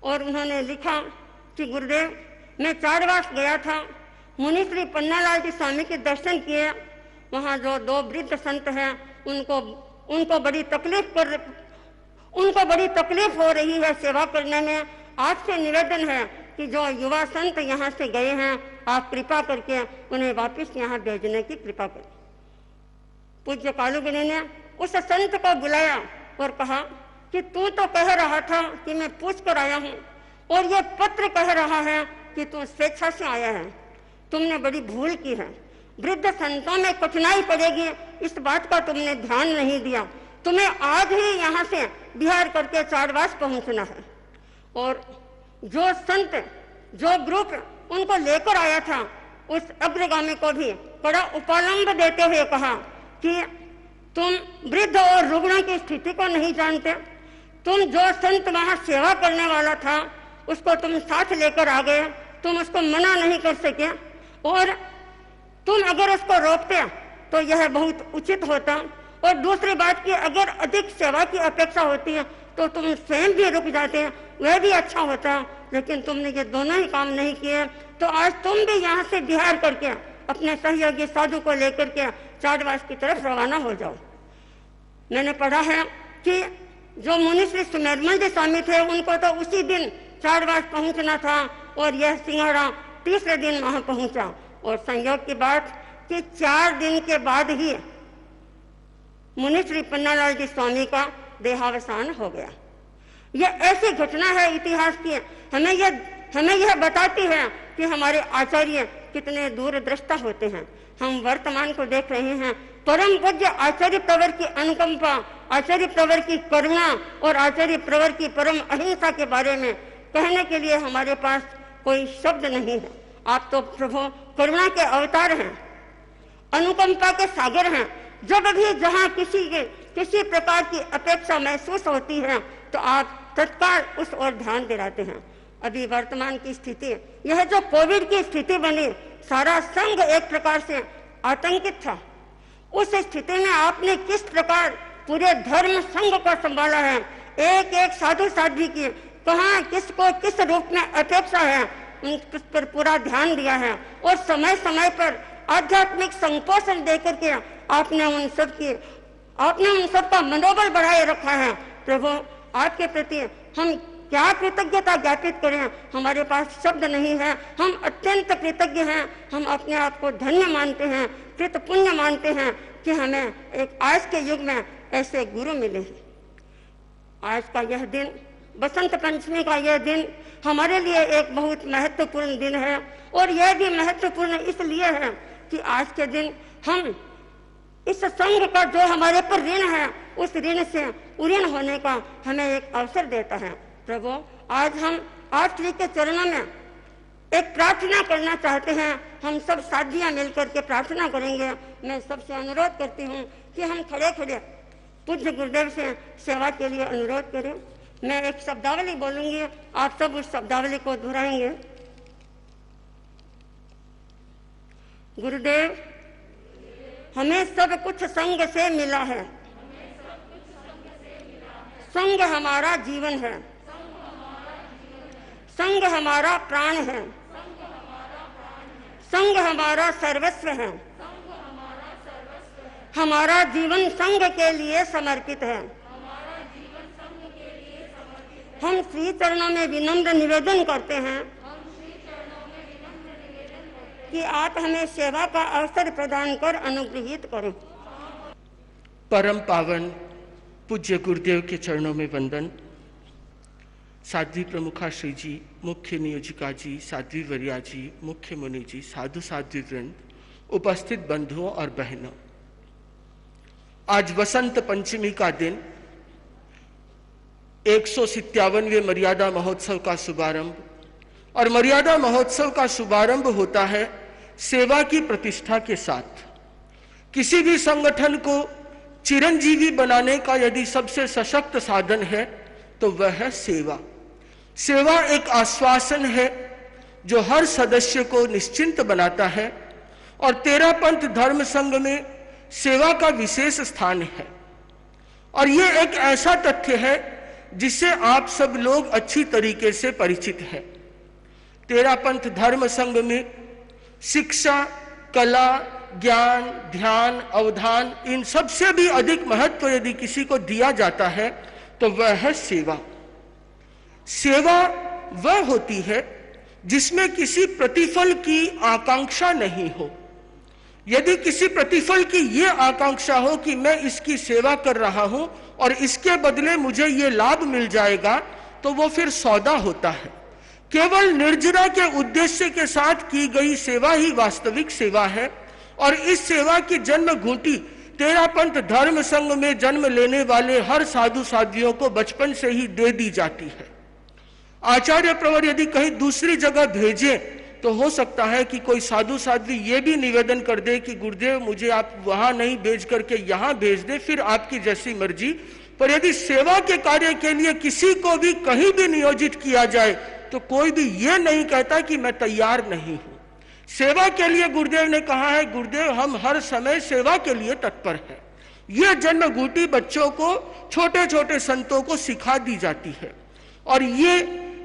और उन्होंने लिखा कि गुरुदेव मैं चारवास गया था, मुनि श्री पन्नालाल जी स्वामी के दर्शन किए। वहाँ जो दो वृद्ध संत हैं उनको बड़ी तकलीफ हो रही है सेवा करने में। आपसे निवेदन है कि जो युवा संत यहाँ से गए हैं आप कृपा करके उन्हें वापस यहाँ भेजने की कृपा करें। पूज्य कालूगिनी ने उस संत को बुलाया और कहा कि तू तो कह रहा था कि मैं पूछ कर आया हूँ और ये पत्र कह रहा है कि तू स्वेच्छा से आया है। तुमने बड़ी भूल की है। वृद्ध संतों में कठिनाई पड़ेगी इस बात का तुमने ध्यान नहीं दिया। तुम्हें आज ही यहाँ से बिहार करके चारवास पहुँचना है। और जो संत जो ग्रुप उनको लेकर आया था उस अग्रगामी को भी बड़ा उपालंब देते हुए कहा कि तुम वृद्ध और रुग्णों की स्थिति को नहीं जानते। तुम जो संत वहाँ सेवा करने वाला था उसको तुम साथ लेकर आ गए, तुम उसको मना नहीं कर सके और तुम अगर उसको रोकते तो यह बहुत उचित होता। और दूसरी बात कि अगर अधिक सेवा की अपेक्षा होती है तो तुम स्वयं भी रुक जाते, वह भी अच्छा होता। लेकिन तुमने ये दोनों ही काम नहीं किए, तो आज तुम भी यहाँ से बिहार करके अपने सहयोगी साधु को लेकर के चारवास की तरफ रवाना हो जाओ। मैंने पढ़ा है कि जो मुनि श्री सुमेरमल जी स्वामी थे उनको तो उसी दिन चारवास पहुंचना था और यह सिंघाड़ा तीसरे दिन वहां पहुंचा। और संयोग की बात कि 4 दिन के बाद ही मुनि श्री पन्नालाल जी स्वामी का देहावसान हो गया। यह ऐसी घटना है इतिहास की, हमें यह बताती है कि हमारे आचार्य कितने दूरदृष्टा होते हैं। हम वर्तमान को देख रहे हैं। परम पूज्य आचार्य प्रवर की अनुकंपा, आचार्य प्रवर की करुणा और आचार्य प्रवर की परम अहिंसा के बारे में कहने के लिए हमारे पास कोई शब्द नहीं है। आप तो प्रभु करुणा के अवतार हैं, अनुकंपा के सागर हैं। जब भी जहाँ किसी प्रकार की अपेक्षा महसूस होती है तो आप तत्काल उस ओर ध्यान दिलाते हैं। अभी वर्तमान की स्थिति, यह जो कोविड की स्थिति बनी, सारा संघ एक प्रकार से आतंकित था। उस स्थिति में आपने किस प्रकार पूरे धर्म संघ को संभाला है। एक एक साधु साध्वी की कहाँ किसको किस रूप में अपेक्षा है उस पर पूरा ध्यान दिया है और समय समय पर आध्यात्मिक संपोषण देकर के आपने उन सब का मनोबल बढ़ाए रखा है। प्रभु आपके प्रति हम क्या कृतज्ञता ज्ञापित करें, हमारे पास शब्द नहीं है। हम अत्यंत कृतज्ञ हैं। हम अपने आप को धन्य मानते हैं, कृत पुण्य मानते हैं कि हमें एक आज के युग में ऐसे गुरु मिले हैं। आज का यह दिन, बसंत पंचमी का यह दिन हमारे लिए एक बहुत महत्वपूर्ण दिन है। और यह भी महत्वपूर्ण इसलिए है कि आज के दिन हम इस संघ का जो हमारे पर ऋण है उस ऋण से उऋण होने का हमें एक अवसर देता है। प्रभु आज हम आप श्री के चरणों में एक प्रार्थना करना चाहते हैं। हम सब साधियां मिलकर के प्रार्थना करेंगे। मैं सबसे अनुरोध करती हूँ कि हम खड़े खड़े पूज्य गुरुदेव से सेवा के लिए अनुरोध करें। मैं एक शब्दावली बोलूंगी, आप सब उस शब्दावली को दोहराएंगे। गुरुदेव, हमें सब कुछ संग से मिला है। संग हमारा जीवन है, संग हमारा प्राण है, संग हमारा सर्वस्व है। हमारा जीवन संग के लिए समर्पित है। हम श्री चरणों में विनम्र निवेदन करते हैं कि आप हमें सेवा का अवसर प्रदान कर अनुग्रहित करें। परम पावन पूज्य गुरुदेव के चरणों में वंदन। साध्वी प्रमुखा श्री जी, मुख्य नियोजिका जी, साध्वी वरिया जी, मुख्य मुनि जी, साधु साध्वी वृंद, उपस्थित बंधुओं और बहनों, आज वसंत पंचमी का दिन 157वें मर्यादा महोत्सव का शुभारंभ। और मर्यादा महोत्सव का शुभारंभ होता है सेवा की प्रतिष्ठा के साथ। किसी भी संगठन को चिरंजीवी बनाने का यदि सबसे सशक्त साधन है तो वह है सेवा। सेवा एक आश्वासन है जो हर सदस्य को निश्चिंत बनाता है। और तेरा पंथ धर्म संघ में सेवा का विशेष स्थान है। और ये एक ऐसा तथ्य है जिससे आप सब लोग अच्छी तरीके से परिचित हैं। तेरा पंथ धर्म संघ में शिक्षा, कला, ज्ञान, ध्यान, अवधान, इन सबसे भी अधिक महत्व यदि किसी को दिया जाता है तो वह है सेवा। सेवा वह होती है जिसमें किसी प्रतिफल की आकांक्षा नहीं हो। यदि किसी प्रतिफल की यह आकांक्षा हो कि मैं इसकी सेवा कर रहा हूं और इसके बदले मुझे यह लाभ मिल जाएगा, तो वो फिर सौदा होता है। केवल निर्जरा के उद्देश्य के साथ की गई सेवा ही वास्तविक सेवा है, और इस सेवा की जन्म घूंटी तेरापंथ धर्म संघ में जन्म लेने वाले हर साधु साध्वियों को बचपन से ही दे दी जाती है। आचार्य प्रवर यदि कहीं दूसरी जगह भेजे तो हो सकता है कि कोई साधु साध्वी ये भी निवेदन कर दे कि गुरुदेव मुझे आप वहां नहीं भेज करके यहां भेज दे, फिर आपकी जैसी मर्जी। पर यदि सेवा के कार्य के लिए किसी को भी कहीं भी नियोजित किया जाए तो कोई भी ये नहीं कहता कि मैं तैयार नहीं हूं। सेवा के लिए गुरुदेव ने कहा है, गुरुदेव हम हर समय सेवा के लिए तत्पर हैं। यह जन्मघूटी बच्चों को, छोटे छोटे संतों को सिखा दी जाती है। और ये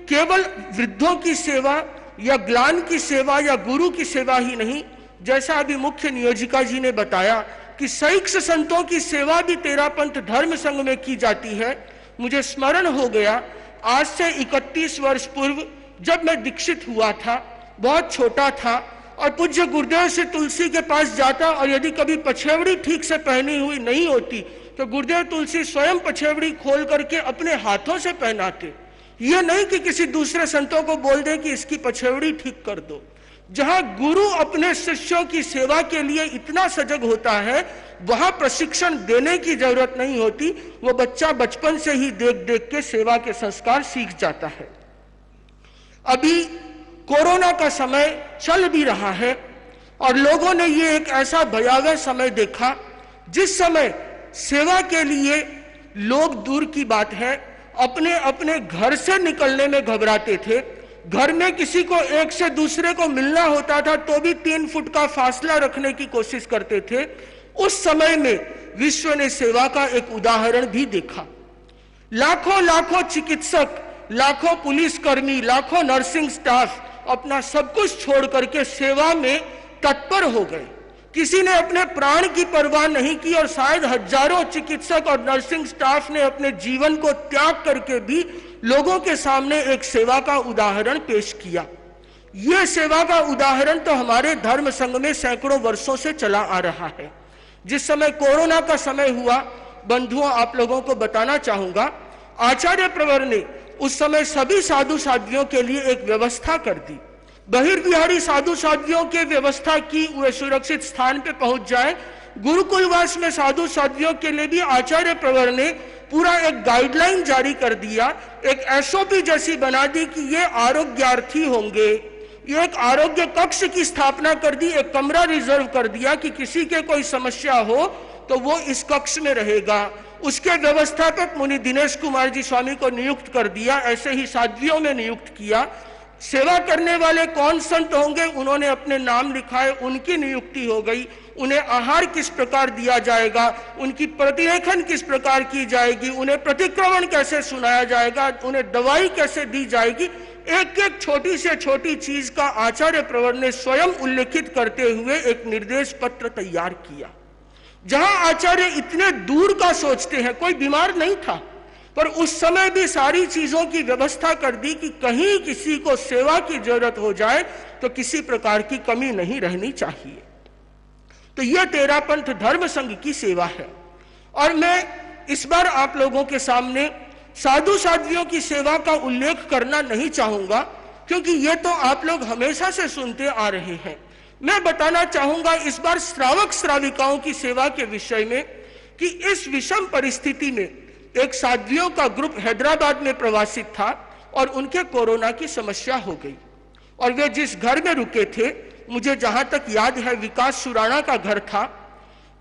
केवल वृद्धों की सेवा या ग्लान की सेवा या गुरु की सेवा ही नहीं, जैसा अभी मुख्य नियोजिका जी ने बताया कि सैकड़ों संतों की सेवा भी तेरापंथ धर्म संघ में की जाती है। मुझे स्मरण हो गया, आज से 31 वर्ष पूर्व जब मैं दीक्षित हुआ था, बहुत छोटा था, और पूज्य गुरुदेव से तुलसी के पास जाता, और यदि कभी पछेवड़ी ठीक से पहनी हुई नहीं होती तो गुरुदेव तुलसी स्वयं पछेवड़ी खोल करके अपने हाथों से पहनाते। यह नहीं कि किसी दूसरे संतों को बोल दे कि इसकी पछेवड़ी ठीक कर दो। जहां गुरु अपने शिष्यों की सेवा के लिए इतना सजग होता है, वहां प्रशिक्षण देने की जरूरत नहीं होती। वो बच्चा बचपन से ही देख देख के सेवा के संस्कार सीख जाता है। अभी कोरोना का समय चल भी रहा है और लोगों ने ये एक ऐसा भयावह समय देखा जिस समय सेवा के लिए लोग, दूर की बात है, अपने अपने घर से निकलने में घबराते थे। घर में किसी को एक से दूसरे को मिलना होता था तो भी 3 फुट का फासला रखने की कोशिश करते थे। उस समय में विश्व ने सेवा का एक उदाहरण भी देखा। लाखों लाखों चिकित्सक, लाखों पुलिसकर्मी, लाखों नर्सिंग स्टाफ अपना सब कुछ छोड़ करके सेवा में तत्पर हो गए। किसी ने अपने प्राण की परवाह नहीं की और शायद हजारों चिकित्सक और नर्सिंग स्टाफ ने अपने जीवन को त्याग करके भी लोगों के सामने एक सेवा का उदाहरण पेश किया। यह सेवा का उदाहरण तो हमारे धर्म संघ में सैकड़ों वर्षों से चला आ रहा है। जिस समय कोरोना का समय हुआ, बंधुओं आप लोगों को बताना चाहूंगा, आचार्य प्रवर ने उस समय सभी साधु साध्वियों के लिए एक व्यवस्था कर दी। बहिर्विहारी साधु साध्वियों के व्यवस्था की, वे सुरक्षित स्थान पे पहुंच जाए। गुरुकुलवास में साधु साध्वियों के लिए भी आचार्य प्रवर ने पूरा एक गाइडलाइन जारी कर दिया, एक एसओपी जैसी बना दी कि ये आरोग्यार्थी होंगे। ये एक आरोग्य कक्ष की स्थापना कर दी, एक कमरा रिजर्व कर दिया कि किसी के कोई समस्या हो तो वो इस कक्ष में रहेगा। उसके व्यवस्थापक मुनि दिनेश कुमार जी स्वामी को नियुक्त कर दिया, ऐसे ही साध्वियों में नियुक्त किया। सेवा करने वाले कौन संत होंगे उन्होंने अपने नाम लिखाए, उनकी नियुक्ति हो गई। उन्हें आहार किस प्रकार दिया जाएगा, उनकी प्रतिलेखन किस प्रकार की जाएगी, उन्हें प्रतिक्रमण कैसे सुनाया जाएगा, उन्हें दवाई कैसे दी जाएगी, एक एक छोटी से छोटी चीज का आचार्य प्रवर ने स्वयं उल्लेखित करते हुए एक निर्देश पत्र तैयार किया। जहां आचार्य इतने दूर का सोचते हैं, कोई बीमार नहीं था, पर उस समय भी सारी चीजों की व्यवस्था कर दी कि कहीं किसी को सेवा की जरूरत हो जाए तो किसी प्रकार की कमी नहीं रहनी चाहिए। तो यह तेरापंथ धर्म संघ की सेवा है। और मैं इस बार आप लोगों के सामने साधु साध्वियों की सेवा का उल्लेख करना नहीं चाहूंगा, क्योंकि यह तो आप लोग हमेशा से सुनते आ रहे हैं। मैं बताना चाहूंगा इस बार श्रावक श्राविकाओं की सेवा के विषय में कि इस विषम परिस्थिति में एक साध्वियों का ग्रुप हैदराबाद में प्रवासित था और उनके कोरोना की समस्या हो गई। और वे जिस घर में रुके थे, मुझे जहां तक याद है विकास सुराणा का घर था,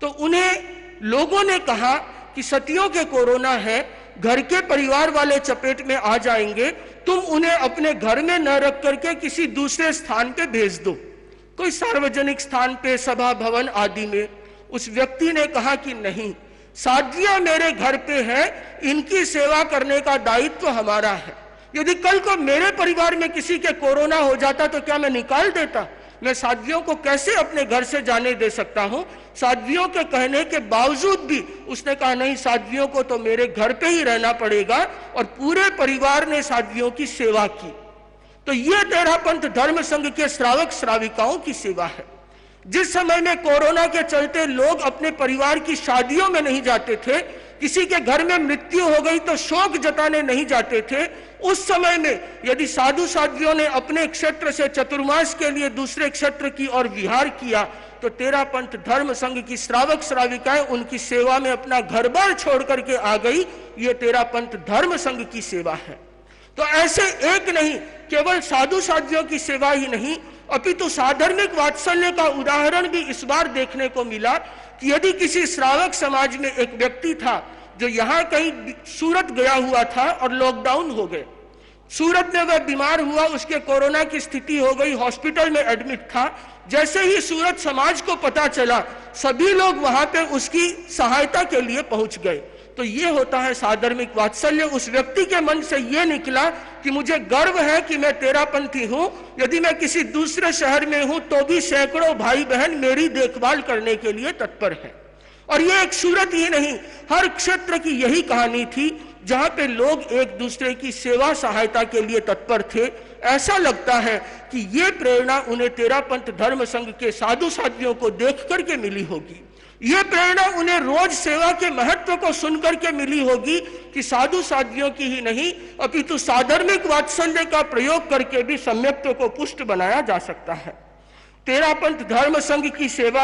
तो उन्हें लोगों ने कहा कि सतियों के कोरोना है, घर के परिवार वाले चपेट में आ जाएंगे, तुम उन्हें अपने घर में न रख करके किसी दूसरे स्थान पे भेज दो, कोई सार्वजनिक स्थान पे, सभा भवन आदि में। उस व्यक्ति ने कहा कि नहीं, साध्वियां मेरे घर पे है, इनकी सेवा करने का दायित्व हमारा है। यदि कल को मेरे परिवार में किसी के कोरोना हो जाता तो क्या मैं निकाल देता? मैं साध्वियों को कैसे अपने घर से जाने दे सकता हूं। साध्वियों के कहने के बावजूद भी उसने कहा नहीं, साध्वियों को तो मेरे घर पे ही रहना पड़ेगा, और पूरे परिवार ने साध्वियों की सेवा की। तो यह तेरह पंथ धर्म संघ के श्रावक श्राविकाओं की सेवा है। जिस समय में कोरोना के चलते लोग अपने परिवार की शादियों में नहीं जाते थे, किसी के घर में मृत्यु हो गई तो शोक जताने नहीं जाते थे, उस समय में यदि साधु साध्वियों ने अपने क्षेत्र से चतुर्मास के लिए दूसरे क्षेत्र की ओर विहार किया, तो तेरह पंथ धर्म संघ की श्रावक श्राविकाएं उनकी सेवा में अपना घर बार छोड़ करके आ गई। ये तेरह पंथ धर्म संघ की सेवा है। तो ऐसे एक नहीं, केवल साधु साध्वियों की सेवा ही नहीं, अपितु साधर्मिक वात्सल्य का उदाहरण भी इस बार देखने को मिला कि यदि किसी श्रावक समाज में एक व्यक्ति था जो यहां कहीं सूरत गया हुआ था और लॉकडाउन हो गए, सूरत में वह बीमार हुआ, उसके कोरोना की स्थिति हो गई, हॉस्पिटल में एडमिट था। जैसे ही सूरत समाज को पता चला, सभी लोग वहां पे उसकी सहायता के लिए पहुंच गए। तो ये होता है साधर्मिक वात्सल्य। उस व्यक्ति के मन से ये निकला कि मुझे गर्व है कि मैं तेरापंथी हूं, यदि मैं किसी दूसरे शहर में हूं तो भी सैकड़ों भाई बहन मेरी देखभाल करने के लिए तत्पर है। और ये एक सूरत ही नहीं, हर क्षेत्र की यही कहानी थी, जहां पे लोग एक दूसरे की सेवा सहायता के लिए तत्पर थे। ऐसा लगता है कि ये प्रेरणा उन्हें तेरापंथ धर्म संघ के साधु साध्वियों को देख करके मिली होगी। ये प्रेरणा उन्हें रोज सेवा के महत्व को सुनकर के मिली होगी कि साधु साध्वियों की ही नहीं, अपितु साधर्मिक वात्सल्य का प्रयोग करके भी सम्यक्त्व को पुष्ट बनाया जा सकता है। तेरापंथ धर्म संघ की सेवा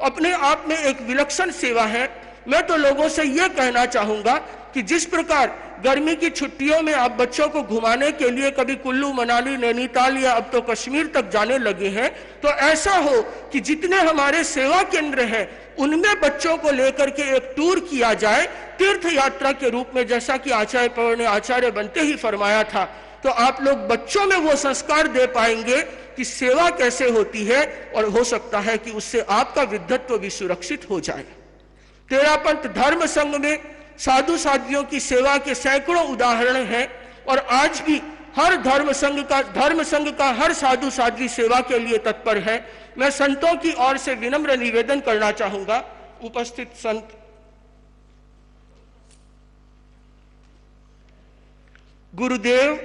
अपने आप में एक विलक्षण सेवा है। मैं तो लोगों से यह कहना चाहूंगा कि जिस प्रकार गर्मी की छुट्टियों में आप बच्चों को घुमाने के लिए कभी कुल्लू मनाली नैनीताल या अब तो कश्मीर तक जाने लगे हैं, तो ऐसा हो कि जितने हमारे सेवा केंद्र हैं उनमें बच्चों को लेकर के एक टूर किया जाए तीर्थ यात्रा के रूप में, जैसा कि आचार्य पवर ने आचार्य बनते ही फरमाया था। तो आप लोग बच्चों में वो संस्कार दे पाएंगे कि सेवा कैसे होती है, और हो सकता है कि उससे आपका विद्धत्व भी सुरक्षित हो जाए। तेरापंथ धर्म संघ में साधु साध्वियों की सेवा के सैकड़ों उदाहरण हैं, और आज भी हर धर्म संघ का हर साधु साध्वी सेवा के लिए तत्पर है। मैं संतों की ओर से विनम्र निवेदन करना चाहूंगा। उपस्थित संत, गुरुदेव,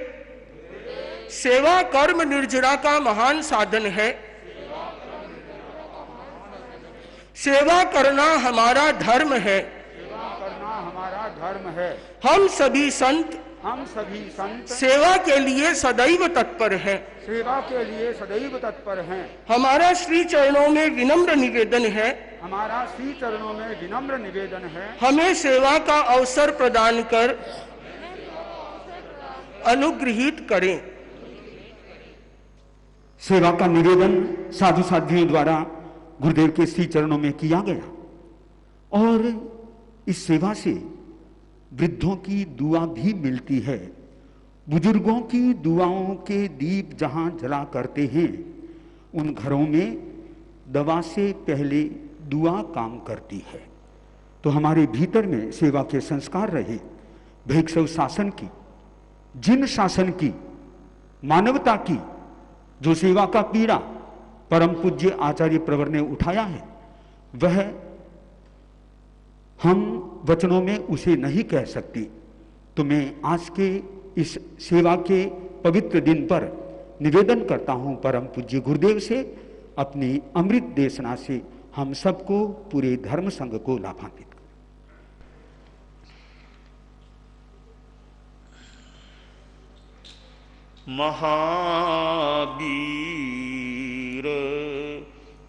सेवा कर्म निर्जरा का महान साधन है। सेवा करना हमारा धर्म है। हमारा धर्म है। हम सभी संत सेवा के लिए सदैव तत्पर हैं। सेवा के लिए सदैव तत्पर हैं। हमारा श्री चरणों में विनम्र निवेदन है। हमारा श्री चरणों में विनम्र निवेदन है। हमें सेवा का अवसर प्रदान कर अनुग्रहित करें। सेवा का निवेदन साधु साध्वियों द्वारा गुरुदेव के श्री चरणों में किया गया, और इस सेवा से वृद्धों की दुआ भी मिलती है। बुजुर्गों की दुआओं के दीप जहां जला करते हैं, उन घरों में दवा से पहले दुआ काम करती है। तो हमारे भीतर में सेवा के संस्कार रहे, भिक्षु शासन की, जिन शासन की, मानवता की जो सेवा का पीड़ा परम पूज्य आचार्य प्रवर ने उठाया है, वह हम वचनों में उसे नहीं कह सकती। तो मैं आज के इस सेवा के पवित्र दिन पर निवेदन करता हूं परम पूज्य गुरुदेव से, अपनी अमृत देशना से हम सबको, पूरे धर्म संघ को लाभान्वित करें। महावीर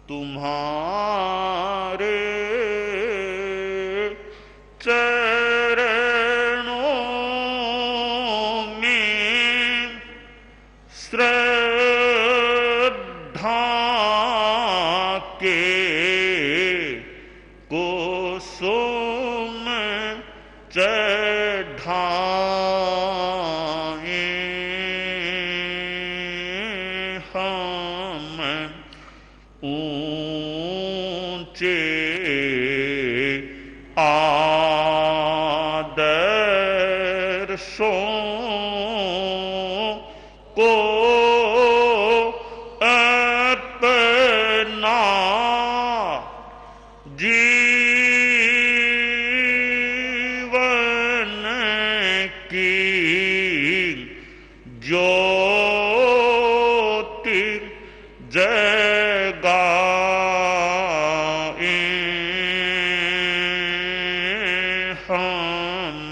तुम्हारे चरणों में श्रद्धा के कुसुम चढ़ाएं हम ऊंचे आदर्शों को अपने फिर जय गाए हम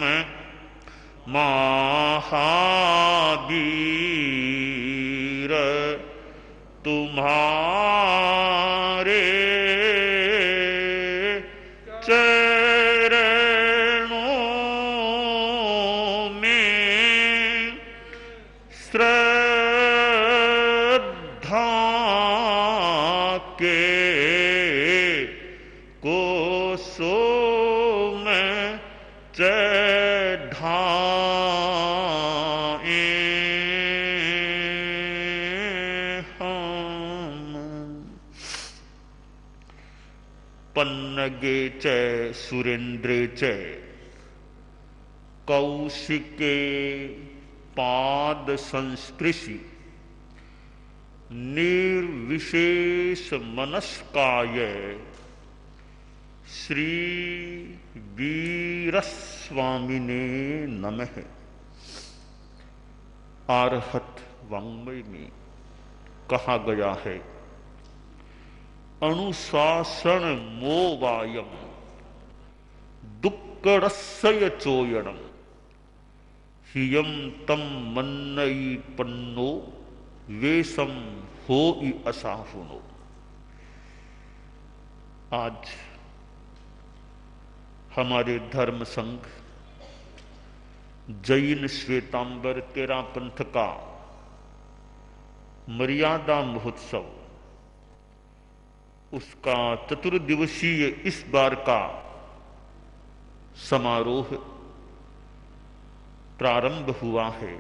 महावीर तुम्हारे चरणों में श्रद्धा के कोसों में चढ़ाए हम। पन्नगे च सुरेंद्रे च कौशिके पाद संस्पृशि निर्विशेष मनस्काय श्री वीरस्वामिने नमः। आर्हत वाङ्मय में कहा गया है, अनुशासन मोवायम दुक्कड़स्य चोयणम हियम तम मन्नई पन्नो वेशम हो असाहुनो। आज हमारे धर्म संघ जैन श्वेतांबर तेरा पंथ का मर्यादा महोत्सव, उसका चतुर्दिवसीय इस बार का समारोह प्रारंभ हुआ है।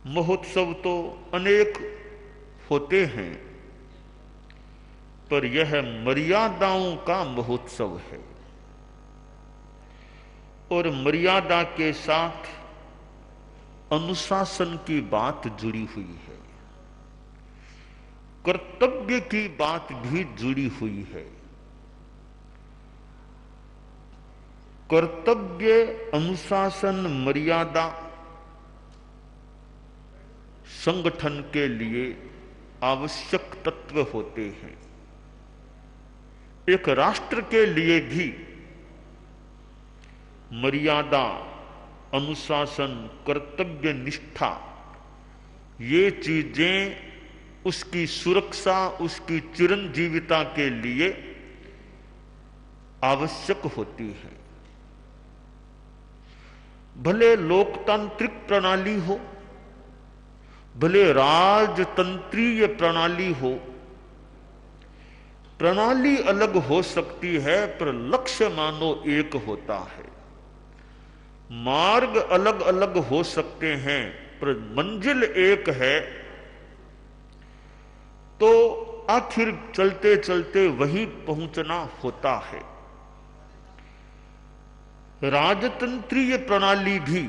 महोत्सव तो अनेक होते हैं, पर यह मर्यादाओं का महोत्सव है और मर्यादा के साथ अनुशासन की बात जुड़ी हुई है, कर्तव्य की बात भी जुड़ी हुई है। कर्तव्य, अनुशासन, मर्यादा संगठन के लिए आवश्यक तत्व होते हैं। एक राष्ट्र के लिए भी मर्यादा, अनुशासन, कर्तव्य निष्ठा, ये चीजें उसकी सुरक्षा, उसकी चिरंजीविता के लिए आवश्यक होती है। भले लोकतांत्रिक प्रणाली हो, भले राजतंत्रीय प्रणाली हो, प्रणाली अलग हो सकती है पर लक्ष्य मानो एक होता है। मार्ग अलग अलग हो सकते हैं पर मंजिल एक है, तो आखिर चलते चलते वहीं पहुंचना होता है। राजतंत्रीय प्रणाली भी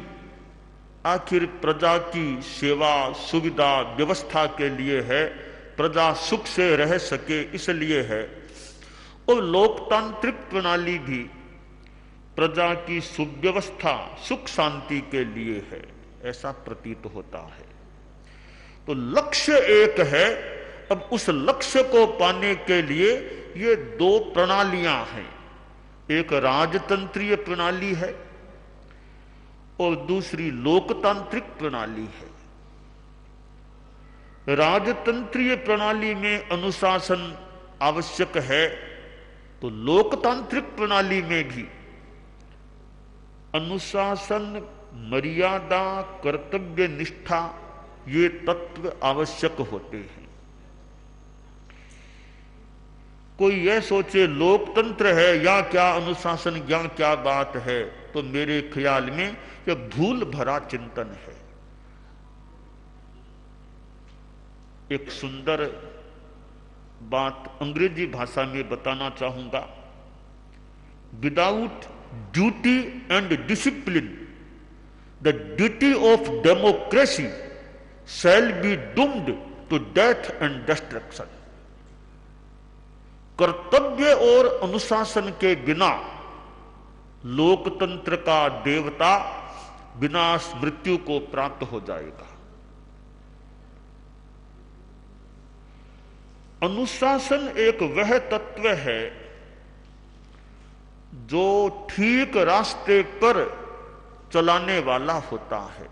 आखिर प्रजा की सेवा, सुविधा, व्यवस्था के लिए है, प्रजा सुख से रह सके इसलिए है। और लोकतांत्रिक प्रणाली भी प्रजा की सुव्यवस्था, सुख शांति के लिए है, ऐसा प्रतीत होता है। तो लक्ष्य एक है। अब उस लक्ष्य को पाने के लिए ये दो प्रणालियां हैं, एक राजतंत्रीय प्रणाली है और दूसरी लोकतांत्रिक प्रणाली है। राजतंत्रीय प्रणाली में अनुशासन आवश्यक है, तो लोकतांत्रिक प्रणाली में भी अनुशासन, मर्यादा, कर्तव्य निष्ठा, ये तत्व आवश्यक होते हैं। कोई यह सोचे लोकतंत्र है या क्या अनुशासन या क्या बात है, तो मेरे ख्याल में यह भूल भरा चिंतन है। एक सुंदर बात अंग्रेजी भाषा में बताना चाहूंगा। Without duty and discipline the duty of democracy shall be doomed to death and destruction. कर्तव्य और अनुशासन के बिना लोकतंत्र का देवता विनाश, मृत्यु को प्राप्त हो जाएगा। अनुशासन एक वह तत्व है जो ठीक रास्ते पर चलाने वाला होता है।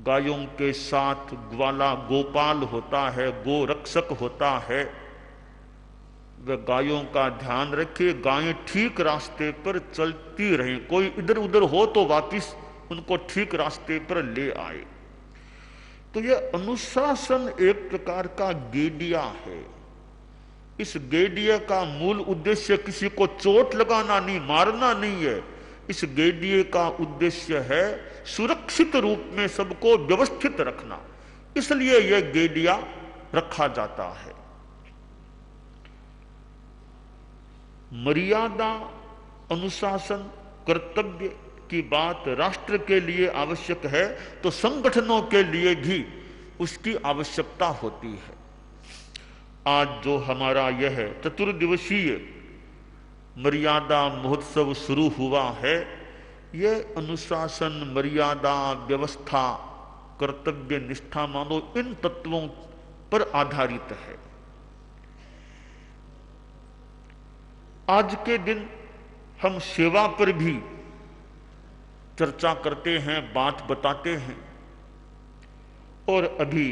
गायों के साथ ग्वाला गोपाल होता है, गोरक्षक होता है। वह गायों का ध्यान रखे, गायें ठीक रास्ते पर चलती रहें, कोई इधर उधर हो तो वापिस उनको ठीक रास्ते पर ले आए। तो यह अनुशासन एक प्रकार का गेडिया है। इस गेडिया का मूल उद्देश्य किसी को चोट लगाना नहीं, मारना नहीं है। इस गेडिये का उद्देश्य है सुरक्षित रूप में सबको व्यवस्थित रखना, इसलिए यह गेडिया रखा जाता है। मर्यादा, अनुशासन, कर्तव्य की बात राष्ट्र के लिए आवश्यक है तो संगठनों के लिए भी उसकी आवश्यकता होती है। आज जो हमारा यह चतुर्दिवसीय मर्यादा महोत्सव शुरू हुआ है, यह अनुशासन, मर्यादा, व्यवस्था, कर्तव्य निष्ठा मानो इन तत्वों पर आधारित है। आज के दिन हम सेवा पर भी चर्चा करते हैं, बात बताते हैं, और अभी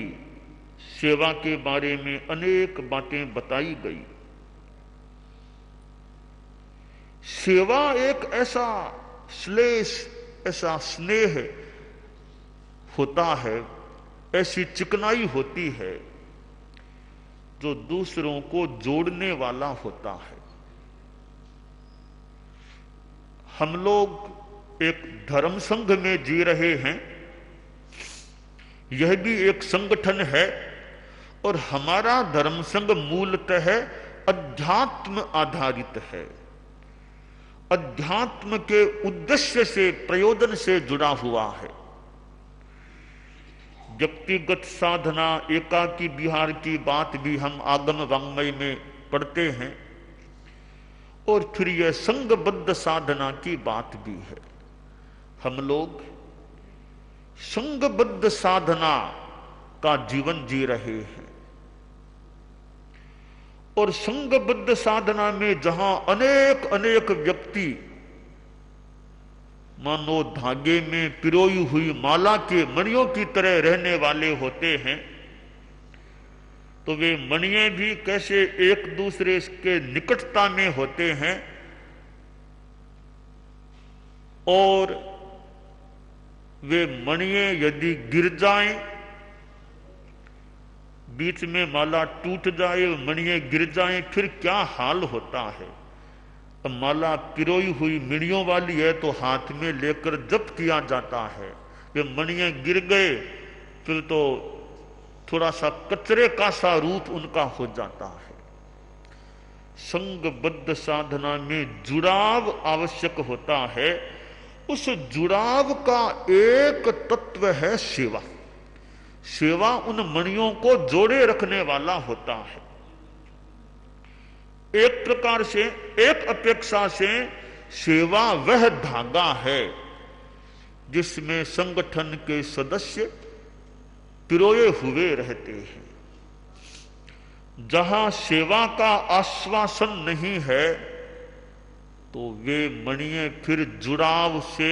सेवा के बारे में अनेक बातें बताई गई। सेवा एक ऐसा श्लेष, ऐसा स्नेह होता है, ऐसी चिकनाई होती है जो दूसरों को जोड़ने वाला होता है। हम लोग एक धर्म संघ में जी रहे हैं, यह भी एक संगठन है, और हमारा धर्म संघ मूलतः अध्यात्म आधारित है। अध्यात्म के उद्देश्य से, प्रयोजन से जुड़ा हुआ है। व्यक्तिगत साधना, एकाकी विहार की बात भी हम आगम वाङ्मय में पढ़ते हैं, और फिर यह संघबद्ध साधना की बात भी है। हम लोग संघबद्ध साधना का जीवन जी रहे हैं, और संघबद्ध साधना में जहां अनेक अनेक व्यक्ति मानो धागे में पिरोई हुई माला के मणियों की तरह रहने वाले होते हैं, तो वे मणियां भी कैसे एक दूसरे के निकटता में होते हैं, और वे मणियां यदि गिर जाएं, बीच में माला टूट जाए, मणियां गिर जाएं, फिर क्या हाल होता है। अब माला पिरोई हुई मणियों वाली है तो हाथ में लेकर जप किया जाता है। वे मणियां गिर गए फिर तो थोड़ा सा कचरे का सा रूप उनका हो जाता है। संघबद्ध साधना में जुड़ाव आवश्यक होता है। उस जुड़ाव का एक तत्व है सेवा। सेवा उन मणियों को जोड़े रखने वाला होता है। एक प्रकार से, एक अपेक्षा से सेवा वह धागा है जिसमें संगठन के सदस्य पिरोए हुए रहते हैं। जहां सेवा का आश्वासन नहीं है तो वे मणियां फिर जुड़ाव से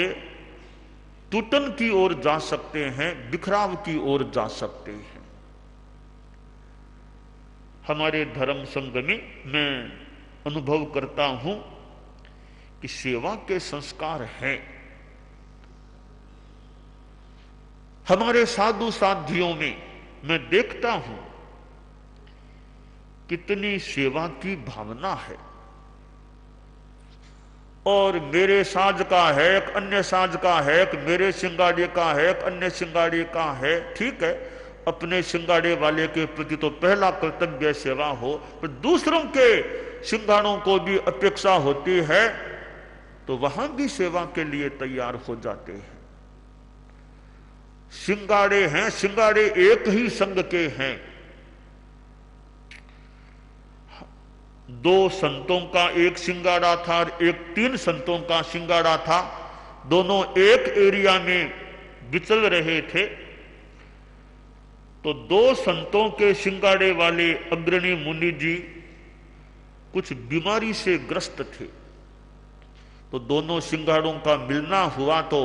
टूटन की ओर जा सकते हैं, बिखराव की ओर जा सकते हैं। हमारे धर्म संघ में मैं अनुभव करता हूं कि सेवा के संस्कार हैं। हमारे साधु साधियों में मैं देखता हूं कितनी सेवा की भावना है। और मेरे साज का है, एक अन्य साज का है, एक मेरे सिंगाड़े का है, एक अन्य सिंगाड़े का है। ठीक है, अपने सिंगाड़े वाले के प्रति तो पहला कर्तव्य सेवा हो, पर दूसरों के सिंगाड़ों को भी अपेक्षा होती है तो वहां भी सेवा के लिए तैयार हो जाते हैं। सिंगाड़े हैं, सिंगाड़े एक ही संघ के हैं। दो संतों का एक सिंगाड़ा था, एक 3 संतों का सिंगाड़ा था। दोनों एक एरिया में विचल रहे थे। तो दो संतों के सिंगाड़े वाले अग्रणी मुनि जी कुछ बीमारी से ग्रस्त थे। तो दोनों सिंगाड़ों का मिलना हुआ तो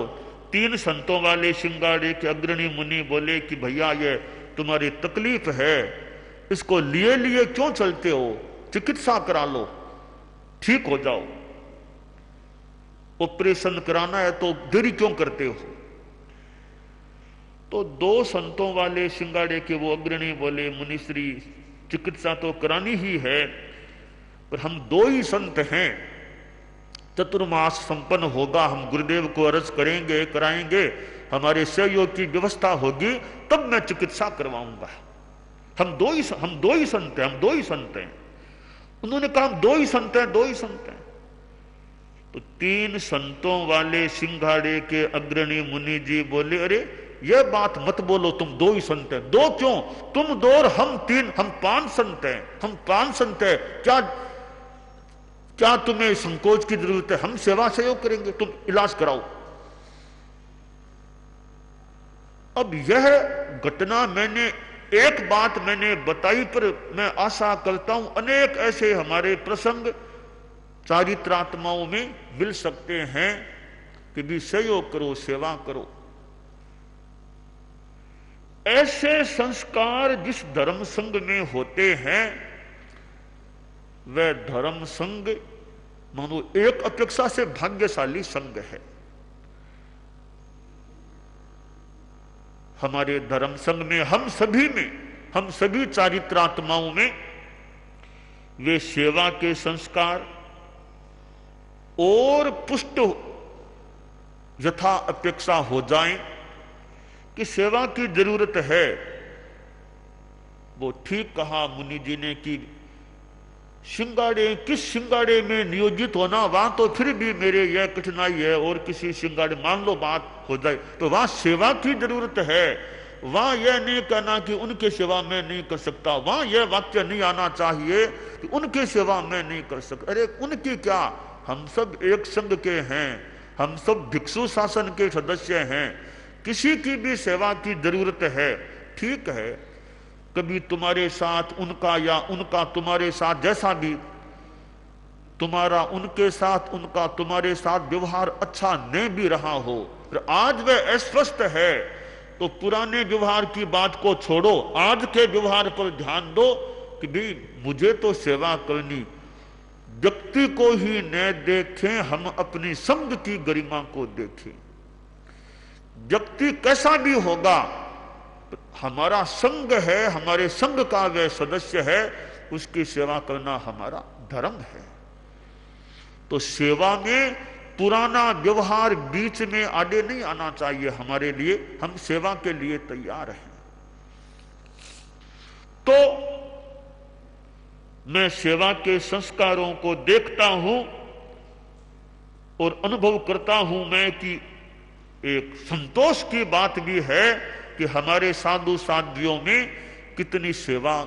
तीन संतों वाले सिंगाड़े के अग्रणी मुनि बोले कि भैया ये तुम्हारी तकलीफ है, इसको लिए लिए क्यों चलते हो, चिकित्सा करा लो, ठीक हो जाओ। ऑपरेशन कराना है तो देरी क्यों करते हो। तो दो संतों वाले सिंगाड़े के वो अग्रणी बोले मुनिश्री चिकित्सा तो करानी ही है, पर हम दो ही संत हैं, चतुर्मास संपन्न होगा, हम गुरुदेव को अर्ज करेंगे, कराएंगे, हमारे सहयोग की व्यवस्था होगी तब मैं चिकित्सा करवाऊंगा। हम दो ही संत हैं। उन्होंने कहा हम दो ही संत हैं। तो तीन संतों वाले सिंघाड़े के अग्रणी मुनि जी बोले अरे यह बात मत बोलो, तुम दो ही संत हैं। दो क्यों, तुम दो और हम तीन, हम पांच संत हैं। क्या तुम्हें संकोच की जरूरत है, हम सेवा सहयोग करेंगे, तुम इलाज कराओ। अब यह घटना एक बात मैंने बताई, पर मैं आशा करता हूं अनेक ऐसे हमारे प्रसंग चारित्रात्माओं में मिल सकते हैं कि भी सहयोग करो, सेवा करो। ऐसे संस्कार जिस धर्म संघ में होते हैं वह धर्म संघ मानो एक अपेक्षा से भाग्यशाली संघ है। हमारे धर्म संघ में हम सभी चारित्रात्माओं में वे सेवा के संस्कार और पुष्ट यथा अपेक्षा हो जाएं कि सेवा की जरूरत है। वो ठीक कहा मुनि जी ने कि किस सिंगाड़े में नियोजित होना, वहां तो फिर भी मेरे यह कठिनाई है, और किसी सिंगाड़े मान लो बात हो जाए तो वहां सेवा की जरूरत है। वहां यह नहीं कहना कि उनके सेवा में नहीं कर सकता, वहां यह वाक्य नहीं आना चाहिए कि उनके सेवा में नहीं कर सकता। अरे उनकी क्या, हम सब एक संघ के हैं, हम सब भिक्षु शासन के सदस्य हैं, किसी की भी सेवा की जरूरत है। ठीक है, कभी तुम्हारे साथ उनका या उनका तुम्हारे साथ, जैसा भी तुम्हारा उनके साथ उनका तुम्हारे साथ व्यवहार अच्छा नहीं भी रहा हो, आज वह अस्वस्थ है तो पुराने व्यवहार की बात को छोड़ो, आज के व्यवहार पर ध्यान दो कि भी मुझे तो सेवा करनी। व्यक्ति को ही न देखें, हम अपनी संघ की गरिमा को देखें। व्यक्ति कैसा भी होगा, हमारा संघ है, हमारे संघ का वह सदस्य है, उसकी सेवा करना हमारा धर्म है। तो सेवा में पुराना व्यवहार बीच में आगे नहीं आना चाहिए हमारे लिए, हम सेवा के लिए तैयार हैं। तो मैं सेवा के संस्कारों को देखता हूं और अनुभव करता हूं मैं कि एक संतोष की बात भी है कि हमारे साधु साध्वियों में कितनी सेवा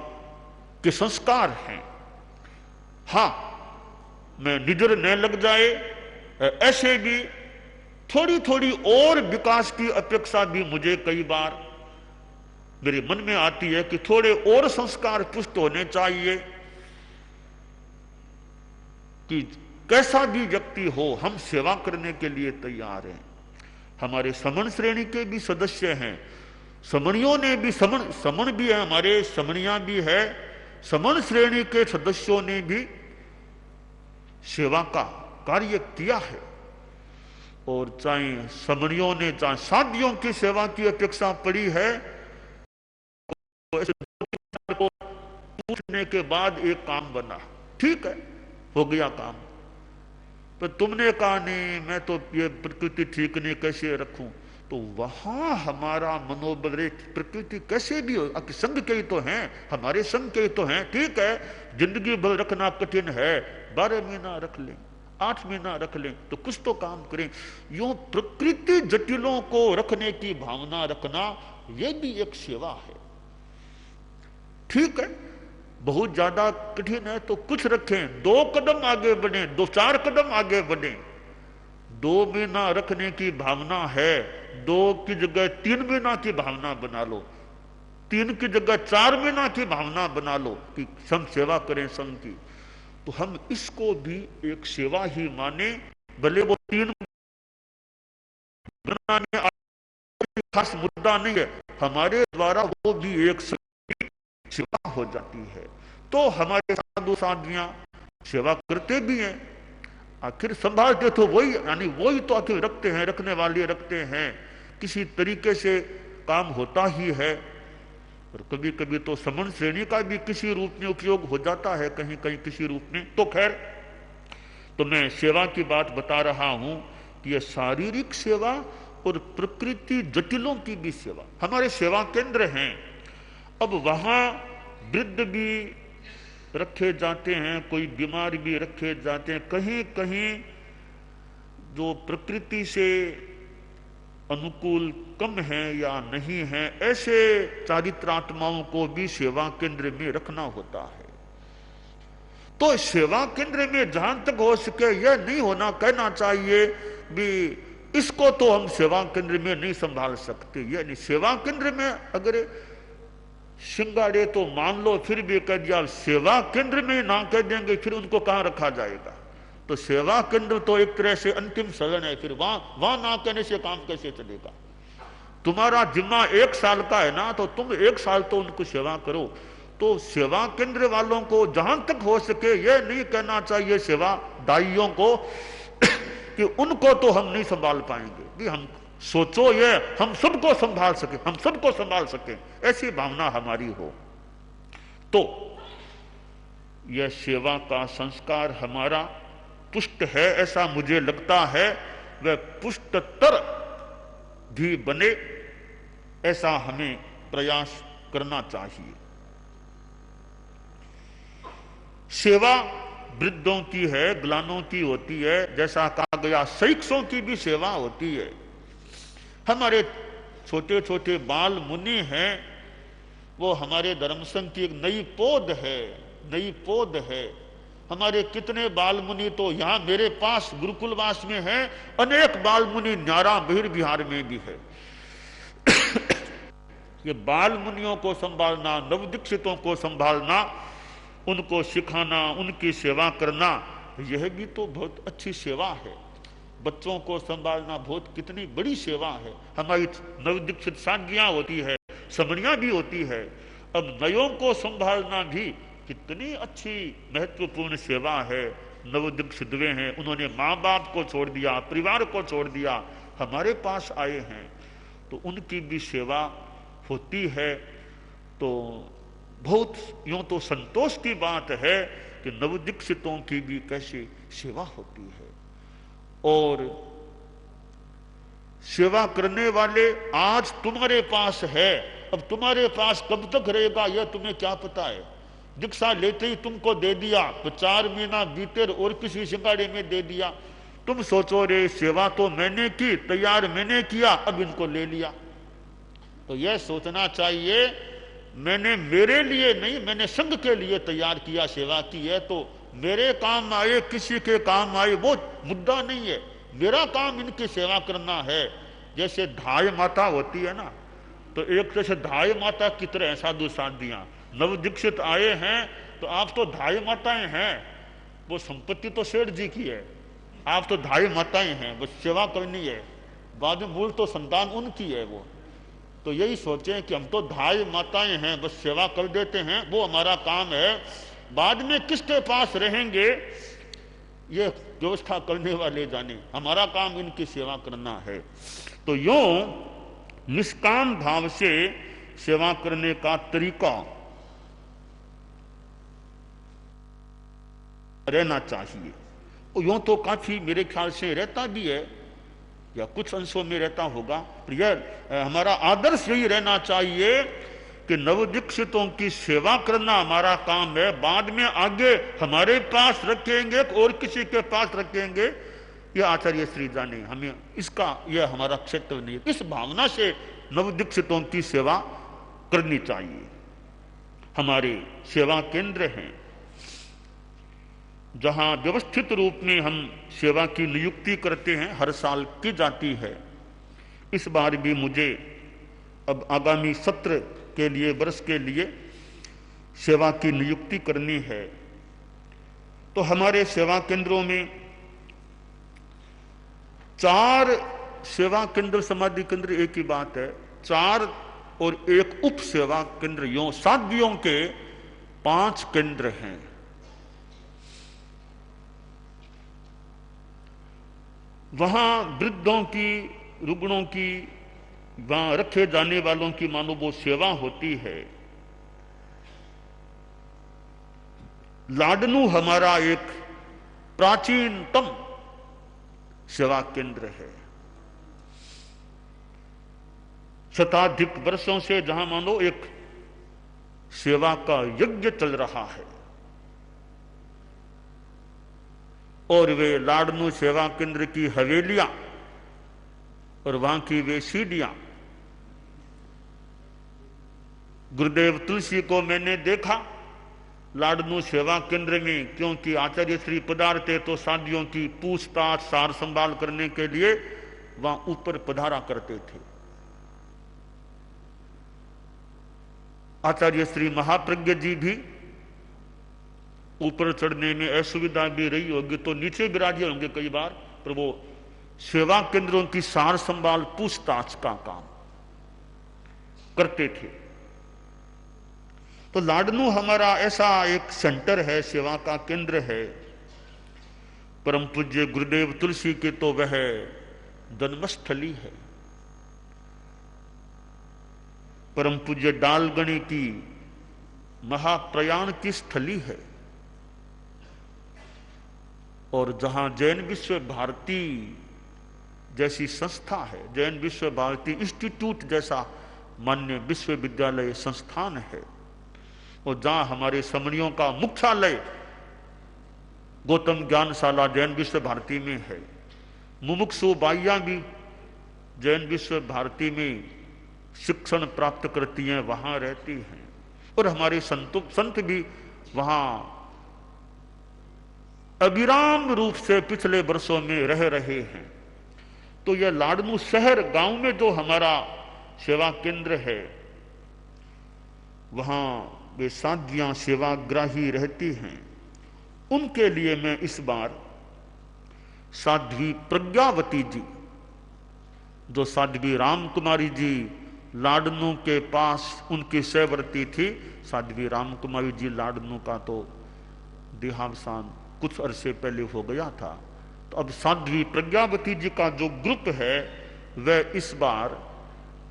के संस्कार हैं। हां, मैं निडर न लग जाए, ऐसे भी थोड़ी थोड़ी और विकास की अपेक्षा भी मुझे कई बार मेरे मन में आती है कि थोड़े और संस्कार पुष्ट होने चाहिए कि कैसा भी व्यक्ति हो, हम सेवा करने के लिए तैयार हैं। हमारे समण श्रेणी के भी सदस्य हैं, समणियों ने भी समण भी है, हमारे समणियां भी है, समण श्रेणी के सदस्यों ने भी सेवा का कार्य किया है। और चाहे समणियों ने चाहे साध्यों की सेवा की अपेक्षा पड़ी है, को पूछने के बाद एक काम बना, ठीक है हो गया काम। पर तुमने कहा नहीं, मैं तो ये प्रकृति ठीक नहीं, कैसे रखूं? तो वहां हमारा मनोबल, प्रकृति कैसे भी हो, संघ के ही तो हैं, हमारे संघ के ही तो हैं, ठीक है जिंदगी भर रखना कठिन है, 12 महीना रख लें, 8 महीना रख लें, तो कुछ तो काम करें। यूं प्रकृति जटिलों को रखने की भावना रखना, यह भी एक सेवा है। ठीक है, बहुत ज्यादा कठिन है तो कुछ रखें, 2 कदम आगे बढ़े, 2-4 कदम आगे बढ़े। 2 महीना रखने की भावना है, 2 की जगह 3 महीना की भावना बना लो, 3 की जगह 4 महीना की भावना बना लो कि हम सेवा करें संघ की, तो हम इसको भी एक सेवा ही माने, भले वो 3 बनाने खास मुद्दा नहीं है, हमारे द्वारा वो भी एक सेवा हो जाती है। तो हमारे साधु साध्वियां सेवा करते भी हैं, आखिर संभालते तो वही, यानी वही तो आखिर रखते हैं, रखने वाले रखते हैं, किसी तरीके से काम होता ही है। और कभी कभी तो समन श्रेणी का भी किसी रूप में उपयोग हो जाता है, कहीं कहीं किसी रूप में। तो खैर, तो मैं सेवा की बात बता रहा हूं कि यह शारीरिक सेवा और प्रकृति जटिलों की भी सेवा, हमारे सेवा केंद्र हैं। अब वहां वृद्ध भी रखे जाते हैं, कोई बीमार भी रखे जाते हैं, कहीं कहीं जो प्रकृति से अनुकूल कम है या नहीं है, ऐसे चारित्रात्माओं को भी सेवा केंद्र में रखना होता है। तो सेवा केंद्र में जहां तक हो सके यह नहीं होना कहना चाहिए भी इसको तो हम सेवा केंद्र में नहीं संभाल सकते। यह नहीं, सेवा केंद्र में अगर सिंगाड़े तो मान लो, फिर भी कह दिया सेवा केंद्र में ना कह देंगे, फिर उनको कहां रखा जाएगा? तो सेवा केंद्र तो एक तरह से अंतिम सदन है, फिर वहां ना कहने से काम कैसे चलेगा? तुम्हारा जिम्मा 1 साल का है ना, तो तुम 1 साल तो उनको सेवा करो। तो सेवा केंद्र वालों को जहां तक हो सके यह नहीं कहना चाहिए सेवा दाइयों को कि उनको तो हम नहीं संभाल पाएंगे, कि हम सोचो ये हम सबको संभाल सके, हम सबको संभाल सके, ऐसी भावना हमारी हो। तो यह सेवा का संस्कार हमारा पुष्ट है, ऐसा मुझे लगता है। वह पुष्टतर भी बने, ऐसा हमें प्रयास करना चाहिए। सेवा वृद्धों की है, ग्लानों की होती है, जैसा कहा गया शैक्षों की भी सेवा होती है। हमारे छोटे छोटे बाल मुनि हैं, वो हमारे धर्म संघ की एक नई पौध है, नई पौध है। हमारे कितने बाल मुनि तो यहाँ मेरे पास गुरुकुलवास में हैं, अनेक बाल मुनि न्यारा बहिर बिहार में भी है। ये बाल मुनियों को संभालना, नवदीक्षितों को संभालना, उनको सिखाना, उनकी सेवा करना, यह भी तो बहुत अच्छी सेवा है। बच्चों को संभालना बहुत कितनी बड़ी सेवा है। हमारी नवदीक्षित साध्वियां होती है, समणियां भी होती है, अब नयों को संभालना भी कितनी अच्छी महत्वपूर्ण सेवा है। नवदीक्षित वे हैं, उन्होंने माँ बाप को छोड़ दिया, परिवार को छोड़ दिया, हमारे पास आए हैं, तो उनकी भी सेवा होती है। तो बहुत यूं तो संतोष की बात है कि नवदीक्षितों की भी कैसी सेवा होती है। और सेवा करने वाले आज तुम्हारे पास है, अब तुम्हारे पास कब तक रहेगा यह तुम्हें क्या पता है? दीक्षा लेते ही तुमको दे दिया तो 4 महीना बीते और किसी सिंगाड़े में दे दिया, तुम सोचो रे सेवा तो मैंने की, तैयार मैंने किया, अब इनको ले लिया। तो यह सोचना चाहिए मैंने मेरे लिए नहीं, मैंने संघ के लिए तैयार किया, सेवा की है, तो मेरे काम आए किसी के काम आए वो मुद्दा नहीं है, मेरा काम इनकी सेवा करना है। जैसे धाय माता होती है ना, तो एक तरह से धाय माता की तरह साधु साध्वियां नवदीक्षित आए हैं तो आप तो धाय माताएं हैं, वो संपत्ति तो सेठ जी की है, आप तो धाय माताएं हैं, वो सेवा करनी है, बाद में मूल तो संतान उनकी है। वो तो यही सोचें कि हम तो धाय माताएं हैं, बस सेवा कर देते हैं, वो हमारा काम है, बाद में किसके पास रहेंगे ये व्यवस्था करने वाले जाने, हमारा काम इनकी सेवा करना है। तो यूं निष्काम भाव से सेवा करने का तरीका रहना चाहिए। यूं तो काफी मेरे ख्याल से रहता भी है या कुछ अंशों में रहता होगा, यह हमारा आदर्श यही रहना चाहिए कि नवदीक्षितों की सेवा करना हमारा काम है, बाद में आगे हमारे पास रखेंगे और किसी के पास रखेंगे, यह आचार्य श्री जाने, हमें इसका यह हमारा क्षेत्र नहीं है। इस भावना से नवदीक्षितों की सेवा करनी चाहिए। हमारे सेवा केंद्र हैं जहां व्यवस्थित रूप में हम सेवा की नियुक्ति करते हैं, हर साल की जाती है। इस बार भी मुझे अब आगामी सत्र के लिए, वर्ष के लिए सेवा की नियुक्ति करनी है। तो हमारे सेवा केंद्रों में 4 सेवा केंद्र, समाधि केंद्र एक ही बात है, 4 और एक उप सेवा केंद्र, यूं साध्वियों के 5 केंद्र हैं। वहां वृद्धों की, रुग्णों की, वहां रखे जाने वालों की मानो वो सेवा होती है। लाडनू हमारा एक प्राचीनतम सेवा केंद्र है। शताधिक वर्षों से जहां मानो एक सेवा का यज्ञ चल रहा है। और वे लाडनू सेवा केंद्र की हवेलियां और वहां की वे सीढ़ियां, गुरुदेव तुलसी को मैंने देखा लाडनू सेवा केंद्र में, क्योंकि आचार्य श्री पधारते तो साधियों की पूछताछ सार संभाल करने के लिए वहां ऊपर पधारा करते थे। आचार्य श्री महाप्रज्ञ जी भी ऊपर चढ़ने में असुविधा भी रही होगी तो नीचे विराजे होंगे कई बार, पर वो सेवा केंद्रों की सार संभाल पूछताछ का काम करते थे। तो लाडनू हमारा ऐसा एक सेंटर है, सेवा का केंद्र है। परम पूज्य गुरुदेव तुलसी की तो वह जन्मस्थली है। परम पूज्य डालगणी की महाप्रयाण की स्थली है। और जहां जैन विश्व भारती जैसी संस्था है, जैन विश्व भारती इंस्टीट्यूट जैसा मान्य विश्वविद्यालय संस्थान है, और जहां हमारे समणियों का मुख्यालय गौतम ज्ञानशाला जैन विश्व भारती में है। मुमुक्षु बाइयां भी जैन विश्व भारती में शिक्षण प्राप्त करती हैं, वहां रहती हैं। और हमारे संत भी वहां अविराम रूप से पिछले वर्षों में रह रहे हैं। तो यह लाडनू शहर गांव में जो हमारा सेवा केंद्र है, वहां वे साध्वियां सेवाग्राही रहती हैं। उनके लिए मैं इस बार साध्वी प्रज्ञावती जी, जो साध्वी राम कुमारी जी लाडनू के पास उनकी सहवर्ती थी, साध्वी राम कुमारी जी लाडनू का तो देहावसान कुछ अरसे पहले हो गया था। तो अब साध्वी प्रज्ञावती जी का जो ग्रुप है वह इस बार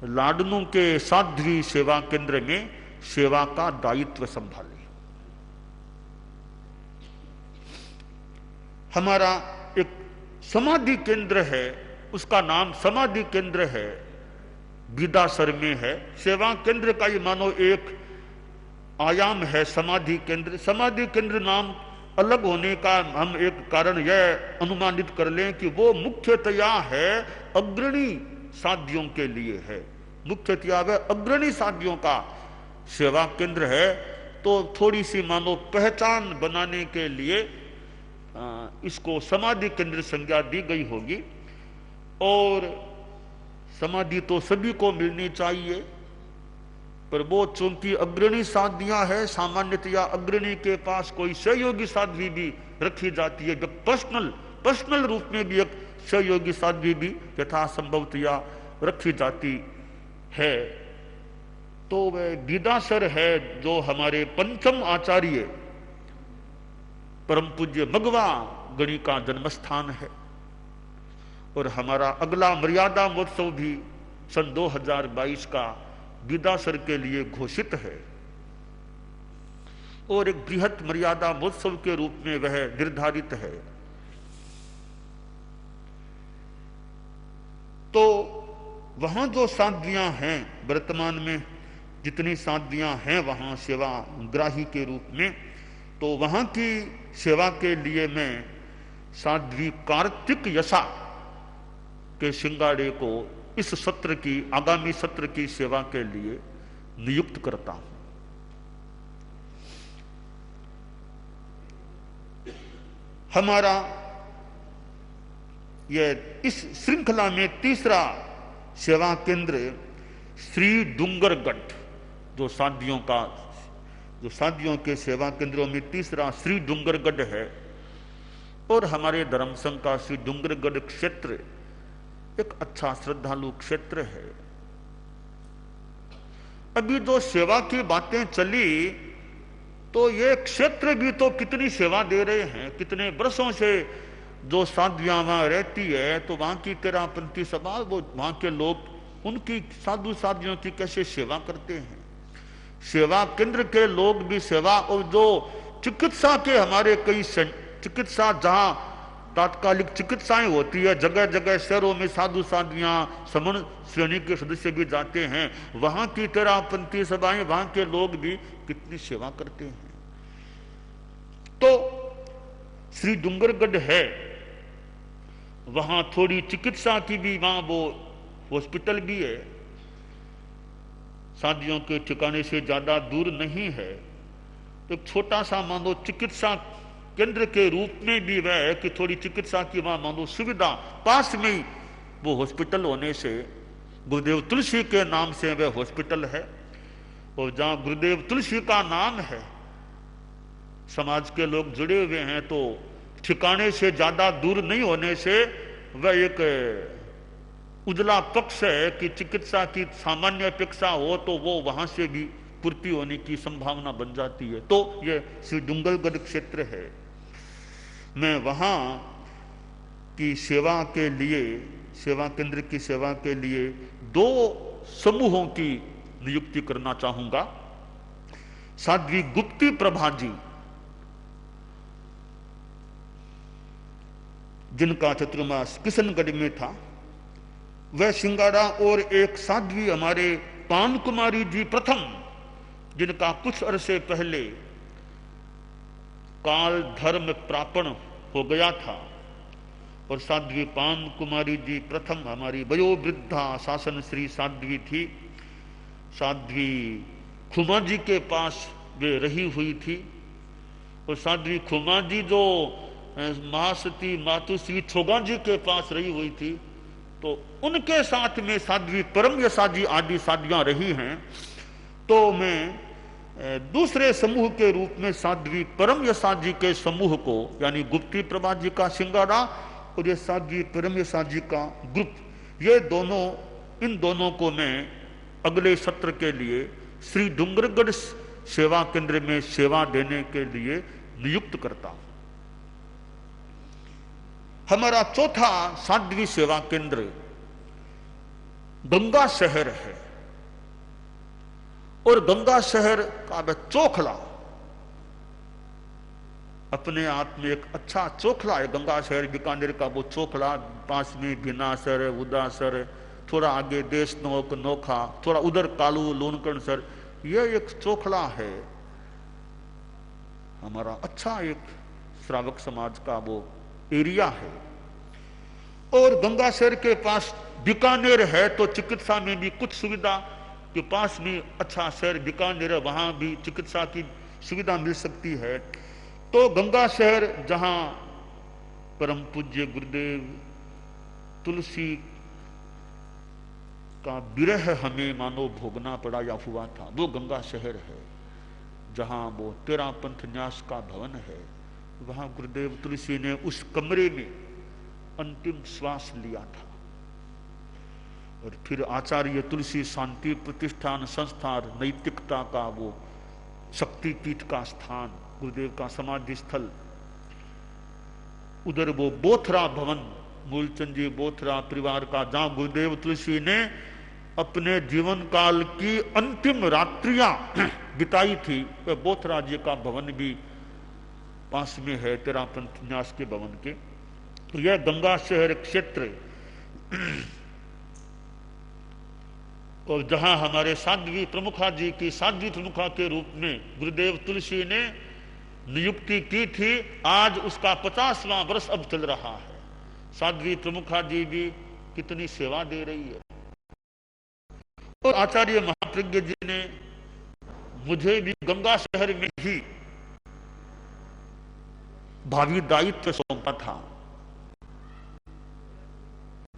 लाडनू के साध्वी सेवा केंद्र में सेवा का दायित्व संभाले। हमारा एक समाधि केंद्र है, उसका नाम समाधि केंद्र है, बिदासर में है। सेवा केंद्र का ये मानो एक आयाम है समाधि केंद्र। समाधि केंद्र नाम अलग होने का हम एक कारण यह अनुमानित कर लें कि वो मुख्यतया है अग्रणी साध्वियों के लिए है, मुख्यतया वह अग्रणी साध्वियों का सेवा केंद्र है। तो थोड़ी सी मानो पहचान बनाने के लिए इसको समाधि केंद्र संज्ञा दी गई होगी। और समाधि तो सभी को मिलनी चाहिए, पर वो चूंकि अग्रणी साध्वियां है, सामान्यतया अग्रणी के पास कोई सहयोगी साध्वी भी रखी जाती है, जो पर्सनल रूप में भी एक सहयोगी साध्वी भी यथासंभवतया रखी जाती है। तो वह बिदासर है जो हमारे पंचम आचार्य परम पूज्य मगवा गणी का जन्मस्थान है। और हमारा अगला मर्यादा महोत्सव भी सन 2022 का बिदासर के लिए घोषित है, और एक बृहत मर्यादा महोत्सव के रूप में वह निर्धारित है। तो वहां जो साध्वियां हैं, वर्तमान में जितनी साध्वियां हैं वहां सेवाग्राही के रूप में, तो वहां की सेवा के लिए मैं साध्वी कार्तिक यशा के सिंगाड़े को इस सत्र की, आगामी सत्र की सेवा के लिए नियुक्त करता हूं। हमारा यह इस श्रृंखला में तीसरा सेवा केंद्र श्री डूंगरगढ़, जो साधियों के सेवा केंद्रों में तीसरा श्री डूंगरगढ़ है। और हमारे धर्म संघ का श्री डूंगरगढ़ क्षेत्र एक अच्छा श्रद्धालु क्षेत्र है। अभी जो सेवा की बातें चली तो ये क्षेत्र भी तो कितनी सेवा दे रहे हैं। कितने वर्षों से जो साधुयां वहां रहती है, तो वहां की तेरापंथी सभा, वो वहां के लोग उनकी साधु साधियों की कैसे सेवा करते हैं। सेवा केंद्र के लोग भी सेवा, और जो चिकित्सा के हमारे कई चिकित्सा, जहां तात्कालिक चिकित्साएं होती है, जगह जगह शहरों में साधु साधियां समन श्रेणी के सदस्य भी जाते हैं, वहां की तेरापंथी सभाएं, वहां के लोग भी कितनी सेवा करते हैं। तो श्री डूंगरगढ़ है, वहां थोड़ी चिकित्सा की भी, वहां वो हॉस्पिटल भी है, साधियों के ठिकाने से ज्यादा दूर नहीं है। तो छोटा सा मानो चिकित्सा केंद्र के रूप में भी वह है कि थोड़ी चिकित्सा की वहां मानो सुविधा, पास में ही वो हॉस्पिटल होने से गुरुदेव तुलसी के नाम से वह हॉस्पिटल है। और जहां गुरुदेव तुलसी का नाम है, समाज के लोग जुड़े हुए हैं, तो ठिकाने से ज्यादा दूर नहीं होने से वह एक उजला पक्ष है कि चिकित्सा की सामान्य अपेक्षा हो तो वो वहां से भी पूर्ति होने की संभावना बन जाती है। तो यह श्री डूंगरगढ़ क्षेत्र है। मैं वहां की सेवा के लिए, सेवा केंद्र की सेवा के लिए 2 समूहों की नियुक्ति करना चाहूंगा। साध्वी गुप्ती प्रभा जी, जिनका चतुर्मास किशनगढ़ में था, वह सिंगाड़ा, और एक साध्वी हमारे पान कुमारी जी प्रथम, जिनका कुछ अरसे पहले काल धर्म प्रापण हो गया था। और साध्वी पान कुमारी जी प्रथम हमारी वयोवृद्धा शासन श्री साध्वी थी। साध्वी खुमा जी के पास वे रही हुई थी। और साध्वी खुमा जी जो महासती मातुश्री छोगा जी के पास रही हुई थी, तो उनके साथ में साध्वी परम यशा जी आदि साधियां रही हैं। तो मैं दूसरे समूह के रूप में साध्वी परम यशा जी के समूह को, यानी गुप्ती प्रभा जी का सिंगाड़ा और ये साध्वी परम यशा जी का ग्रुप, ये दोनों, इन दोनों को मैं अगले सत्र के लिए श्री डूंगरगढ़ सेवा केंद्र में सेवा देने के लिए नियुक्त करता हूं। हमारा चौथा साध्वी सेवा केंद्र गंगा शहर है। और गंगा शहर का वह चोखला अपने आप में एक अच्छा चोखला है। गंगा शहर बीकानेर का वो चोखला, पास में भिनासर, उदासर, थोड़ा आगे देशनोक, नोखा, थोड़ा उधर कालू, लूनकणसर, यह एक चोखला है। हमारा अच्छा एक श्रावक समाज का वो एरिया है। और गंगा शहर के पास बीकानेर है, तो चिकित्सा में भी कुछ सुविधा के पास में अच्छा शहर बीकानेर है, वहां भी चिकित्सा की सुविधा मिल सकती है। तो गंगा शहर, जहां परम पूज्य गुरुदेव तुलसी का विरह हमें मानो भोगना पड़ा या हुआ था, वो गंगा शहर है। जहां वो 13 पंथ न्यास का भवन है, वहां गुरुदेव तुलसी ने उस कमरे में अंतिम श्वास लिया था। और फिर आचार्य तुलसी शांति प्रतिष्ठान संस्थान, नैतिकता का वो शक्तिपीठ का स्थान, गुरुदेव का समाधि स्थल, उधर वो बोथरा भवन, मूलचंद जी बोथरा परिवार का, जहां गुरुदेव तुलसी ने अपने जीवन काल की अंतिम रात्रियां बिताई थी, वह बोथरा जी का भवन भी पास में है 13 पंथ न्यास के भवन के। तो यह गंगा शहर क्षेत्र, और जहां हमारे साध्वी प्रमुखा जी की साध्वी प्रमुखा के रूप में गुरुदेव तुलसी ने नियुक्ति की थी, आज उसका 50वां वर्ष अब चल रहा है। साध्वी प्रमुखा जी भी कितनी सेवा दे रही है। और आचार्य महाप्रज्ञ जी ने मुझे भी गंगा शहर में ही भावी दायित्व सौंपा था।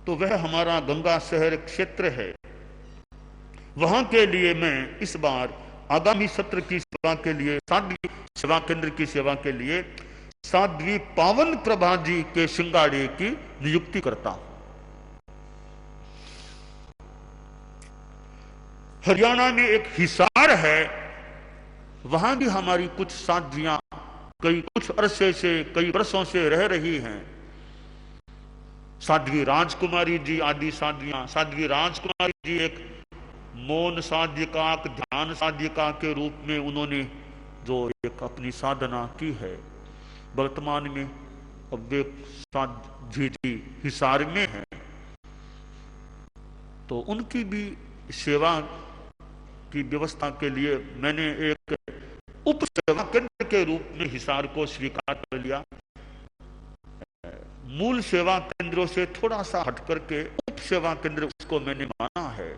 तो वह हमारा गंगा शहर क्षेत्र है। वहां के लिए मैं इस बार आगामी सत्र की सेवा के लिए, साध्वी सेवा केंद्र की सेवा के लिए साध्वी पावन प्रभा जी के सिंगाड़े की नियुक्ति करता हूं। हरियाणा में एक हिसार है, वहां भी हमारी कुछ साध्वियां कुछ अरसे से, कई वर्षों से रह रही हैं। साध्वी राजकुमारी जी आदि साध्वियां। साध्वी राजकुमारी जी एक मौन साध्यका, ध्यान साध्यका के रूप में उन्होंने जो एक अपनी साधना की है, वर्तमान में अब वे साध्वी जी हिसार में हैं। तो उनकी भी सेवा की व्यवस्था के लिए मैंने एक उप सेवा केंद्र के रूप में हिसार को स्वीकार कर लिया। मूल सेवा केंद्रों से थोड़ा सा हट करके उप सेवा केंद्र उसको मैंने माना है।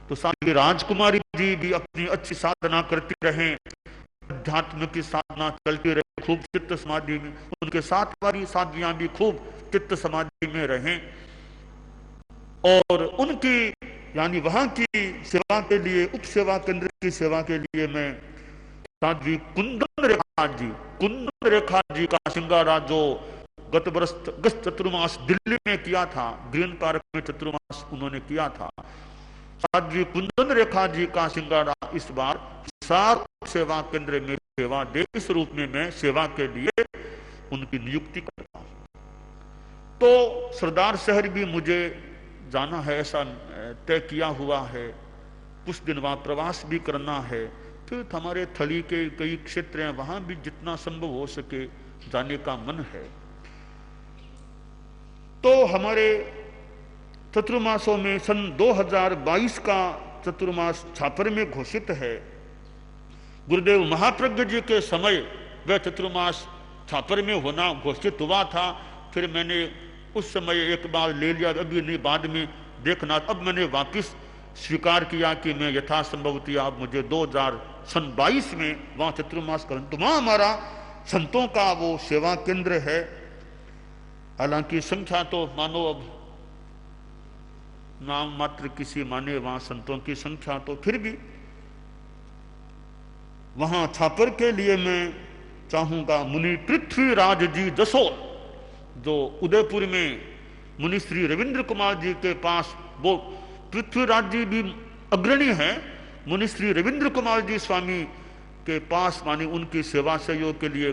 तो साध्वी राजकुमारी जी भी अपनी अच्छी साधना करती रहे, अध्यात्म की साधना चलती रहे, खूब चित्त समाधि में, उनके साथ वाली साध्वियां भी खूब चित्त समाधि में रहें। और उनकी यानी वहां की सेवा के लिए, उप सेवा केंद्र की सेवा के लिए मैं साध्वी कुंदन रेखा जी का सिंगारा जो गत वर्ष अगस्त चतुर्मास दिल्ली में किया था, ग्रीन पार्क में चतुर्मास उन्होंने किया था, साध्वी कुंदन रेखा जी का सिंगारा इस बार हिसार सेवा केंद्र में सेवा दे, इस रूप में मैं सेवा के लिए उनकी नियुक्ति करता हूं। तो सरदार शहर भी मुझे जाना है, ऐसा तय किया हुआ है। कुछ दिन वहां प्रवास भी करना है। फिर हमारे थली के कई क्षेत्र हैं, वहां भी जितना संभव हो सके जाने का मन है। तो हमारे चतुर्मासों में सन 2022 का चतुर्मास छापर में घोषित है। गुरुदेव महाप्रज्ञ जी के समय वह चतुर्मास छापर में होना घोषित हुआ था। फिर मैंने उस समय एक बार ले लिया, अभी नहीं, बाद में देखना। अब मैंने वापस स्वीकार किया कि मैं यथासंभवतः अब मुझे 2022 में वहां चतुर्मास करूं। तो वहां हमारा संतों का वो सेवा केंद्र है। हालांकि संख्या तो मानो अब नाम मात्र किसी माने वहां संतों की संख्या, तो फिर भी वहां छापर के लिए मैं चाहूंगा मुनि पृथ्वीराज जी जसोल, जो उदयपुर में मुनि श्री रविंद्र कुमार जी के पास, वो पृथ्वीराज जी भी अग्रणी हैं, मुनि श्री रविंद्र कुमार जी स्वामी के पास माने उनकी सेवा सहयोग के लिए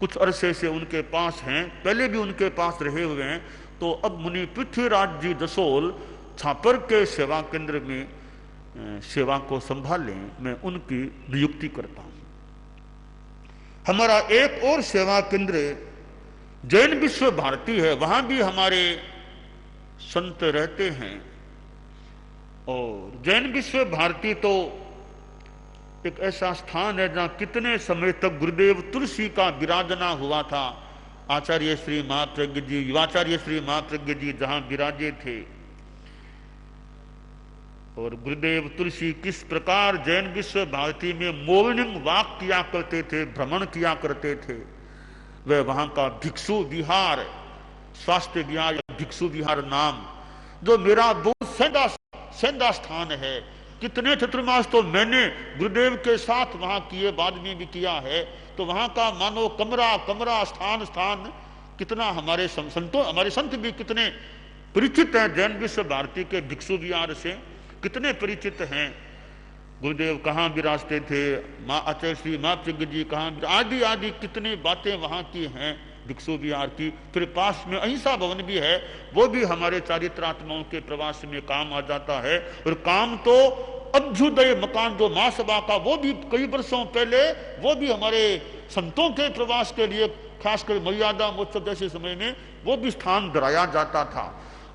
कुछ अरसे से उनके पास हैं, पहले भी उनके पास रहे हुए हैं। तो अब मुनि पृथ्वीराज जी जसोल छापर के सेवा केंद्र में सेवा को संभालें, मैं उनकी नियुक्ति करता हूं। हमारा एक और सेवा केंद्र जैन विश्व भारती है, वहां भी हमारे संत रहते हैं। और जैन विश्व भारती तो एक ऐसा स्थान है जहां कितने समय तक गुरुदेव तुलसी का विराजना हुआ था। आचार्य श्री महाप्रज्ञ जी, युवाचार्य श्री महाप्रज्ञ जी जहां विराजे थे, और गुरुदेव तुलसी किस प्रकार जैन विश्व भारती में मॉर्निंग वॉक किया करते थे, भ्रमण किया करते थे। वह वहां का भिक्षु विहार, स्वास्थ्य विहार या भिक्षु विहार नाम, जो मेरा बहुत सेंधा स्थान है। कितने चतुर्मास तो मैंने गुरुदेव के साथ वहां किए, बाद में भी किया है। तो वहां का मानो कमरा स्थान कितना हमारे संतों, हमारे संत भी कितने परिचित हैं जैन विश्व भारती के भिक्षु विहार से, कितने परिचित हैं। गुरुदेव कहाँ विराजते थे, माँ आचार्य श्री महाप्रज्ञ जी कहाँ, आदि आदि कितनी बातें वहाँ की हैं भिक्षु विहार की। फिर पास में अहिंसा भवन भी है, वो भी हमारे चारित्रात्माओं के प्रवास में काम आ जाता है। और काम तो अभ्युदय मकान जो महासभा का, वो भी कई वर्षों पहले वो भी हमारे संतों के प्रवास के लिए, खासकर मर्यादा महोत्सव जैसे समय में वो भी स्थान धराया जाता था।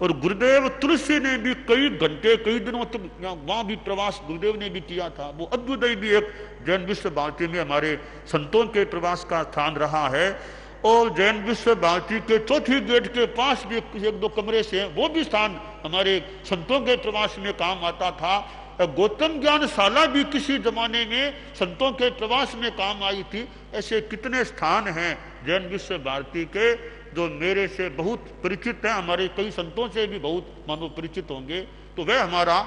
और गुरुदेव तुलसी ने भी कई घंटे, कई दिनों तक वहां भी प्रवास गुरुदेव ने भी किया था। वो अभ्युदय भी एक जैन विश्व भारती में हमारे संतों के प्रवास का स्थान रहा है। और जैन विश्व भारती के चौथी गेट के पास भी एक दो कमरे से वो भी स्थान हमारे संतों के प्रवास में काम आता था। गौतम ज्ञानशाला भी किसी जमाने में संतों के प्रवास में काम आई थी। ऐसे कितने स्थान हैं जैन विश्व भारती के जो मेरे से बहुत परिचित हैं, हमारे कई संतों से भी बहुत मानो परिचित होंगे। तो वह हमारा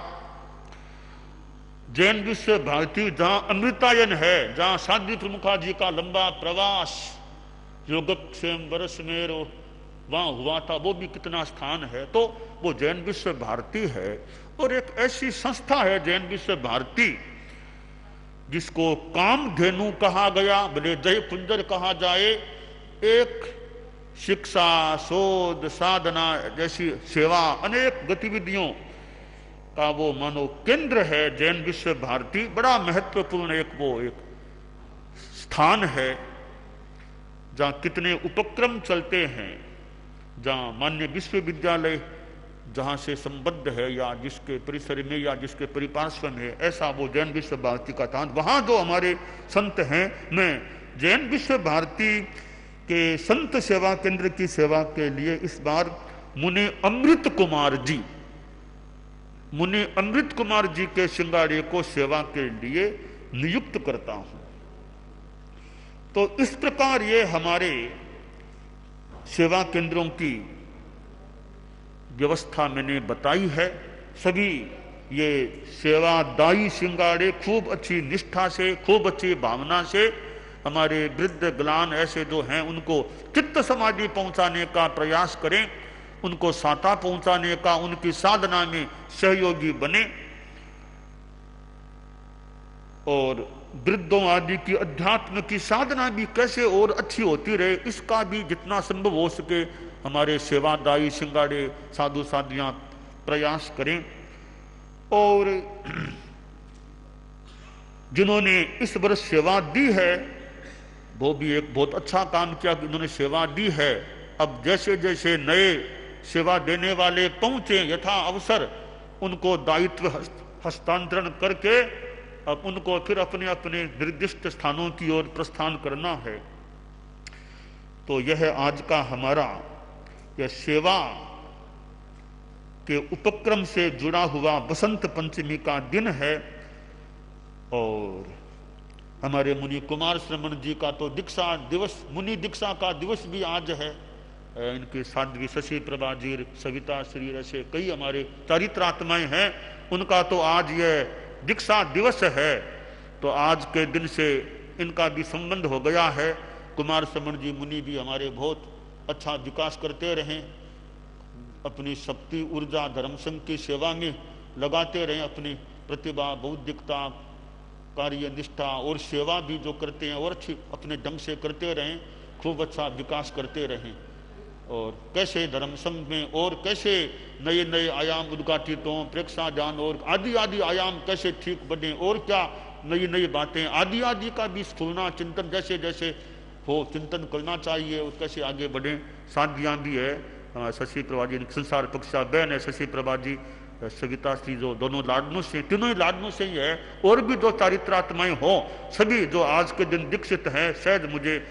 जैन विश्व भारती जहां अमृतायन है, जहां साध्वी प्रमुखा जी का लंबा प्रवास योगक्षेम वर्ष में वहां हुआ था, वो भी कितना स्थान है। तो वो जैन विश्व भारती है और एक ऐसी संस्था है जैन विश्व भारती जिसको कामधेनु कहा गया, भले जय कुंजर कहा जाए। एक शिक्षा, शोध, साधना जैसी सेवा, अनेक गतिविधियों का वो मानो केंद्र है जैन विश्व भारती। बड़ा महत्वपूर्ण एक स्थान है जहां कितने उपक्रम चलते हैं, जहां मान्य विश्वविद्यालय जहां से संबद्ध है या जिसके परिसर में या जिसके परिपार्श्व में, ऐसा वो जैन विश्व भारती का स्थान। वहां जो हमारे संत हैं, मैं जैन विश्व भारती के संत सेवा केंद्र की सेवा के लिए इस बार मुनि अमृत कुमार जी के सिंगाड़े को सेवा के लिए नियुक्त करता हूं। तो इस प्रकार ये हमारे सेवा केंद्रों की व्यवस्था मैंने बताई है। सभी ये सेवादायी सिंगाड़े खूब अच्छी निष्ठा से, खूब अच्छी भावना से हमारे वृद्ध ग्लान ऐसे जो हैं उनको चित्त समाधि पहुंचाने का प्रयास करें, उनको साता पहुंचाने का, उनकी साधना में सहयोगी बने और वृद्धों आदि की अध्यात्म की साधना भी कैसे और अच्छी होती रहे, इसका भी जितना संभव हो सके हमारे सेवादायी सिंगाड़े साधु साधियां प्रयास करें। और जिन्होंने इस वर्ष सेवा दी है वो भी एक बहुत अच्छा काम किया कि उन्होंने सेवा दी है। अब जैसे जैसे नए सेवा देने वाले पहुंचे, यथा अवसर उनको दायित्व हस्तांतरण करके अब उनको फिर अपने अपने निर्दिष्ट स्थानों की ओर प्रस्थान करना है। तो यह आज का हमारा यह सेवा के उपक्रम से जुड़ा हुआ बसंत पंचमी का दिन है। और हमारे मुनि कुमार श्रमण जी का तो दीक्षा दिवस, मुनि दीक्षा का दिवस भी आज है। इनके साध्वी शशि प्रभा जी, सविता श्री, ऐसे कई हमारे चारित्रात्माएं हैं, उनका तो आज यह दीक्षा दिवस है। तो आज के दिन से इनका भी संबंध हो गया है। कुमार श्रमण जी मुनि भी हमारे बहुत अच्छा विकास करते रहें, अपनी शक्ति ऊर्जा धर्म संघ की सेवा में लगाते रहें, अपनी प्रतिभा, बौद्धिकता, कार्य निष्ठा और सेवा भी जो करते हैं और अच्छी अपने ढंग से करते रहें, खूब अच्छा विकास करते रहें। और कैसे धर्म संघ में और कैसे नए नए आयाम उद्घाटित हों, प्रेक्षा दान और आदि आदि आयाम कैसे ठीक बने, और क्या नई नई बातें आदि आदि का भी स्फुरना चिंतन जैसे जैसे हो चिंतन करना चाहिए और कैसे आगे बढ़े। साधियाँ भी है, शशि प्रभा जी संसार पक्षा बहन है, शशि प्रभा जी, सविता श्री, जो दोनों लाडनों से, तीनों ही लाडनों से ही है। और भी जो चारित्रात्माएं हो, सभी जो आज के दिन दीक्षित हैं, शायद मुझे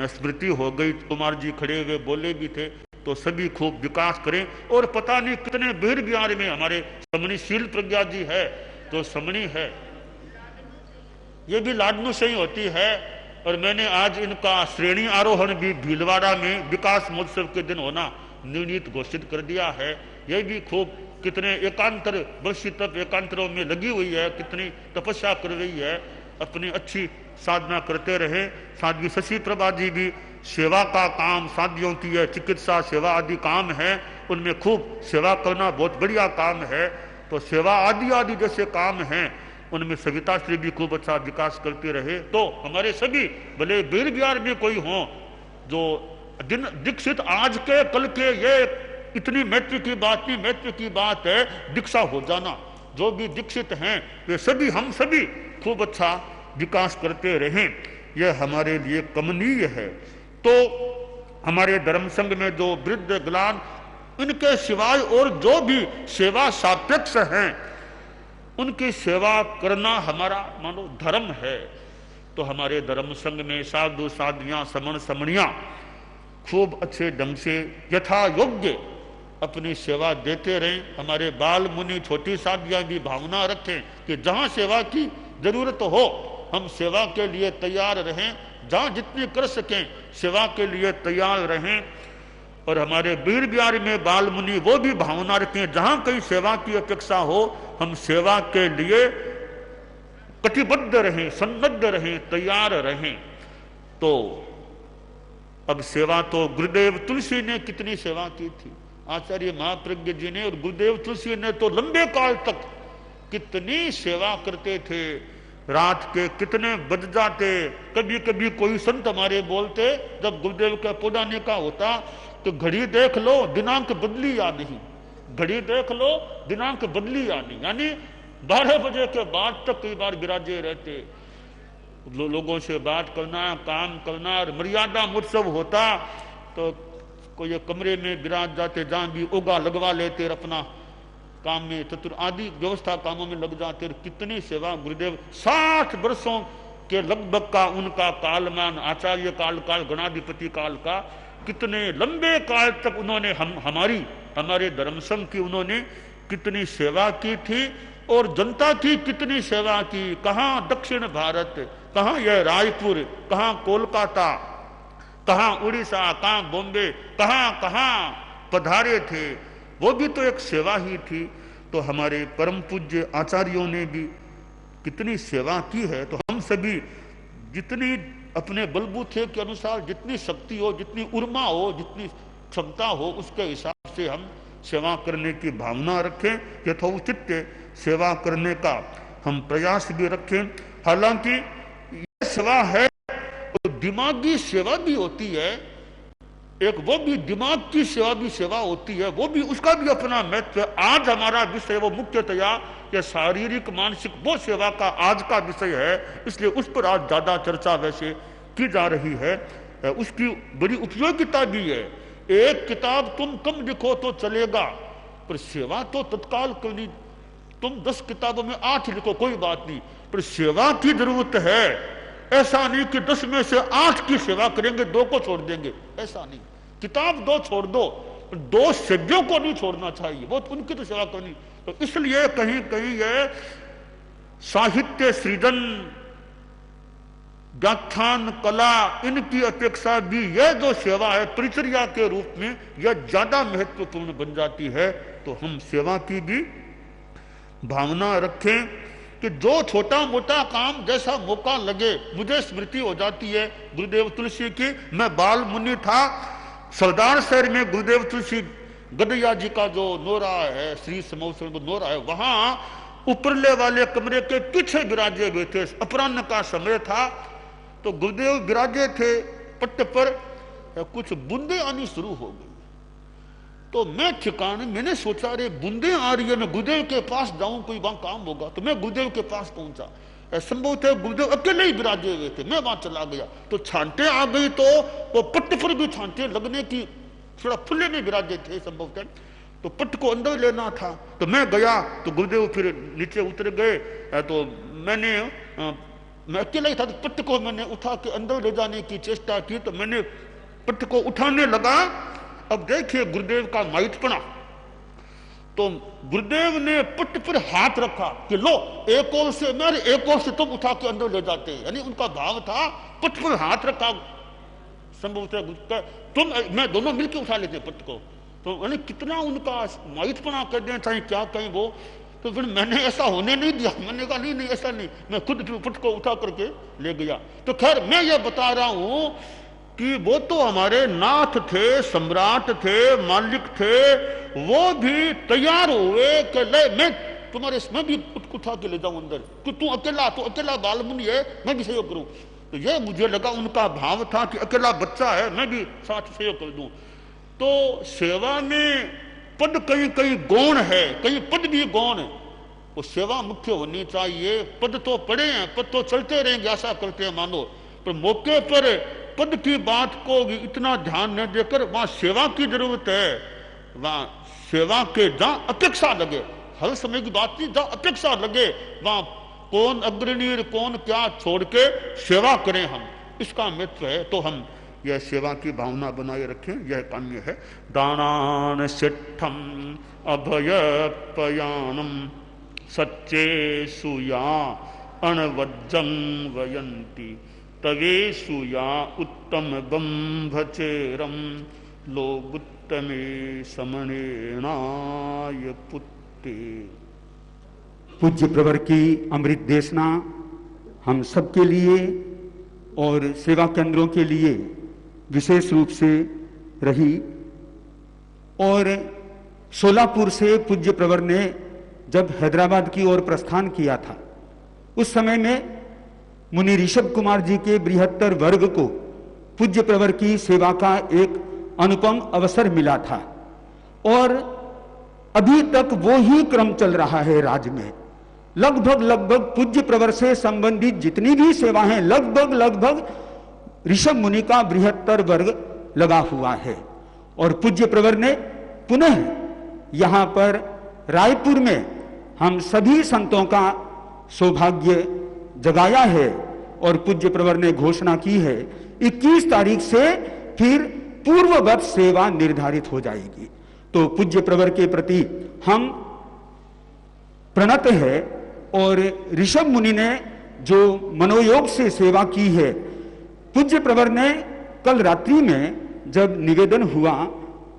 स्मृति हो गई, कुमार जी खड़े हुए बोले भी थे, तो सभी खूब विकास करें। और पता नहीं कितने वीर बिहार में हमारे समणी शील प्रज्ञा जी है, तो समणी है, ये भी लाडनों से ही होती है। और मैंने आज इनका श्रेणी आरोहण भी भीलवाड़ा में विकास महोत्सव के दिन होना निर्णीत घोषित कर दिया है। यह भी खूब कितने एकांतर वर्षी तप एकांतरों में लगी हुई है, कितनी तपस्या कर रही है, अपनी अच्छी साधना करते रहे। साध्वी शशि प्रभा जी भी सेवा का काम, साधियों की है चिकित्सा सेवा आदि काम है, उनमें खूब सेवा करना बहुत बढ़िया काम है। तो सेवा आदि आदि जैसे काम हैं उनमें सविता श्री भी खूब अच्छा विकास करते रहे। तो हमारे सभी भले वीर बिहार में कोई हो जो दिन दीक्षित आज के कल के, ये इतनी महत्व की बात नहीं, महत्व की बात है दीक्षा हो जाना। जो भी दीक्षित हैं वे सभी, हम सभी खूब अच्छा विकास करते रहें, यह हमारे लिए कमनीय है। तो हमारे धर्म संघ में जो वृद्ध ग्लान, इनके सिवाय और जो भी सेवा सापेक्ष हैं उनकी सेवा करना हमारा मानो धर्म है। तो हमारे धर्म संघ में साधु साधियां, समण समणियां खूब अच्छे ढंग से यथा योग्य अपनी सेवा देते रहें। हमारे बाल मुनि छोटी साधियां भी भावना रखें कि जहां सेवा की जरूरत हो हम सेवा के लिए तैयार रहें, जहां जितनी कर सकें सेवा के लिए तैयार रहें। और हमारे वीर बिहार में बाल मुनि वो भी भावना रखें, जहां कहीं सेवा की अपेक्षा हो हम सेवा के लिए कटिबद्ध रहें, सन्नद्ध रहें, तैयार रहें। तो अब सेवा तो गुरुदेव तुलसी ने कितनी सेवा की थी, आचार्य महाप्रज्ञ जी ने, और गुरुदेव तुलसी ने तो लंबे काल तक कितनी सेवा करते थे। रात के कितने बज जाते। कभी कभी कोई संत हमारे बोलते, जब गुरुदेव का पुराने का होता तो घड़ी देख लो दिनांक बदली या नहीं, घड़ी देख लो दिनांक बदली या नहीं, यानी 12 बजे के बाद तक कई बार विराजे रहते। लोगों से बात करना, काम करना, और मर्यादा महोत्सव होता तो कोई कमरे में विराज जाते, जहां भी ओगा लगवा लेते, अपना काम में चतुर आदि व्यवस्था कामों में लग जाते। कितनी सेवा गुरुदेव 60 वर्षों के लगभग का उनका कालमान, आचार्य काल का, गणाधिपति काल का, कितने लंबे काल तक उन्होंने हमारे धर्म संघ की उन्होंने कितनी सेवा की थी, और जनता की कितनी सेवा की। कहाँ दक्षिण भारत, कहाँ यह रायपुर, कहाँ कोलकाता, कहाँ उड़ीसा, कहाँ बॉम्बे, कहाँ कहाँ पधारे थे। वो भी तो एक सेवा ही थी। तो हमारे परम पूज्य आचार्यों ने भी कितनी सेवा की है। तो हम सभी जितनी अपने बलबूते के अनुसार जितनी शक्ति हो, जितनी उर्मा हो, जितनी क्षमता हो, उसके हिसाब से हम सेवा करने की भावना रखें, यथोचित सेवा करने का हम प्रयास भी रखें। हालांकि ये सेवा है तो दिमागी सेवा भी होती है, एक वो भी दिमाग की सेवा भी सेवा होती है, वो भी उसका भी अपना महत्व है। आज हमारा विषय वो मुख्यतया ये शारीरिक मानसिक वो सेवा का आज का विषय है, इसलिए उस पर आज ज्यादा चर्चा वैसे की जा रही है। उसकी बड़ी उपयोगिता भी है। एक किताब तुम कम लिखो तो चलेगा, पर सेवा तो तत्काल करनी। तुम 10 किताबों में 8 लिखो कोई बात नहीं, पर सेवा की जरूरत है। ऐसा नहीं कि 10 में से 8 की सेवा करेंगे, 2 को छोड़ देंगे, ऐसा नहीं। किताब 2 छोड़ दो, 2 सभ्यों को नहीं छोड़ना चाहिए, वो उनकी तो सेवा करनी। तो इसलिए कहीं कहीं ये साहित्य सृजन, व्याख्यान कला, इनकी अपेक्षा भी यह जो सेवा है परिचर्या के रूप में यह ज्यादा महत्वपूर्ण बन जाती है। तो हम सेवा की भी भावना रखें कि जो छोटा मोटा काम जैसा मौका लगे। मुझे स्मृति हो जाती है गुरुदेव तुलसी की। मैं बाल मुनि था, सरदार शहर में गुरुदेव तुलसी गदैया जी का जो नोरा है, श्री समोसर नोरा है, वहां ऊपरले वाले कमरे के पीछे विराजे हुए थे। अपराह्न का समय था तो गुरुदेव विराजे थे पट्ट पर, कुछ बूंदे आनी शुरू हो गई। तो मैं ठिकाने, मैंने सोचा रे बूंदे आ रही है, मैं गुरुदेव के पास जाऊं, कोई वहां काम होगा। तो मैं गुरुदेव के पास पहुंचा। संभव थे गुरुदेव अकेले ही विराजे हुए थे। मैं वहां चला गया तो छांटे आ गई, तो वो पट्ट पर भी छांटे लगने की, थोड़ा फुले में विराजे थे संभव थे, तो पट्ट को अंदर लेना था। तो मैं गया तो गुरुदेव फिर नीचे उतर गए। तो मैं अकेला ही था, तो पट्ट को मैंने उठा के अंदर ले जाने की चेष्टा की। तो मैंने पट्ट को उठाने लगा। अब देखिए गुरुदेव का माइटपना। तो गुरुदेव ने पट्ट पर हाथ रखा कि लो एक ओर से मैं, एक ओर से तुम उठा के अंदर ले जाते। यानी उनका भाव था पट्ट पर हाथ रखा, संभव तुम मैं दोनों मिलकर उठा लेते पट्ट को। तो यानी कितना उनका माइटपना कर दें, चाहे क्या कहें वो। तो फिर मैंने ऐसा होने नहीं दिया। मैंने कहा नहीं ऐसा नहीं, मैं खुद पट्ट को उठा करके ले गया। तो खैर मैं ये बता रहा हूं कि वो तो हमारे नाथ थे, सम्राट थे, मालिक थे, वो भी तैयार हुए कि मैं तुम्हारे इसमें भी उठा के ले जाऊं अंदर, कि तू अकेला बालमुनि है, मैं भी सहयोग करूं। तो ये मुझे लगा उनका भाव था कि अकेला बच्चा है, मैं भी साथ सहयोग कर दूं। तो सेवा में पद कहीं कहीं गौण है, कहीं पद भी गौण है। वो सेवा मुख्य होनी चाहिए। पद तो पड़े हैं, पद तो चलते रहेंगे, ऐसा करते हैं मानो, पर मौके पर पद की बात को इतना ध्यान न देकर वहां सेवा की जरूरत है। वहां सेवा के जहां अपेक्षा लगे, हर समय की बात नहीं, जहां अपेक्षा लगे वहां कौन अग्रणी कौन क्या छोड़ के सेवा करें हम, इसका महत्व है। तो हम यह सेवा की भावना बनाए रखें, यह काम्य है। दानान सिद्धम अभय पयानम सच्चे सुया अणवज्जं वयंती तवेशु या उत्तम बंभचेरम लोगुत्तमे समणेनाय पुत्ते। पूज्य प्रवर की अमृत देशना हम सबके लिए और सेवा केंद्रों के लिए विशेष रूप से रही। और सोलापुर से पूज्य प्रवर ने जब हैदराबाद की ओर प्रस्थान किया था, उस समय में मुनि ऋषभ कुमार जी के बृहत्तर वर्ग को पूज्य प्रवर की सेवा का एक अनुपम अवसर मिला था। और अभी तक वो ही क्रम चल रहा है राज्य में। लगभग पूज्य प्रवर से संबंधित जितनी भी सेवा हैं, लगभग ऋषभ मुनि का बृहत्तर वर्ग लगा हुआ है। और पूज्य प्रवर ने पुनः यहां पर रायपुर में हम सभी संतों का सौभाग्य जगाया है। और पूज्य प्रवर ने घोषणा की है 21 तारीख से फिर पूर्ववत सेवा निर्धारित हो जाएगी। तो पूज्य प्रवर के प्रति हम प्रणत है। और ऋषभ मुनि ने जो मनोयोग से सेवा की है, पूज्य प्रवर ने कल रात्रि में जब निवेदन हुआ,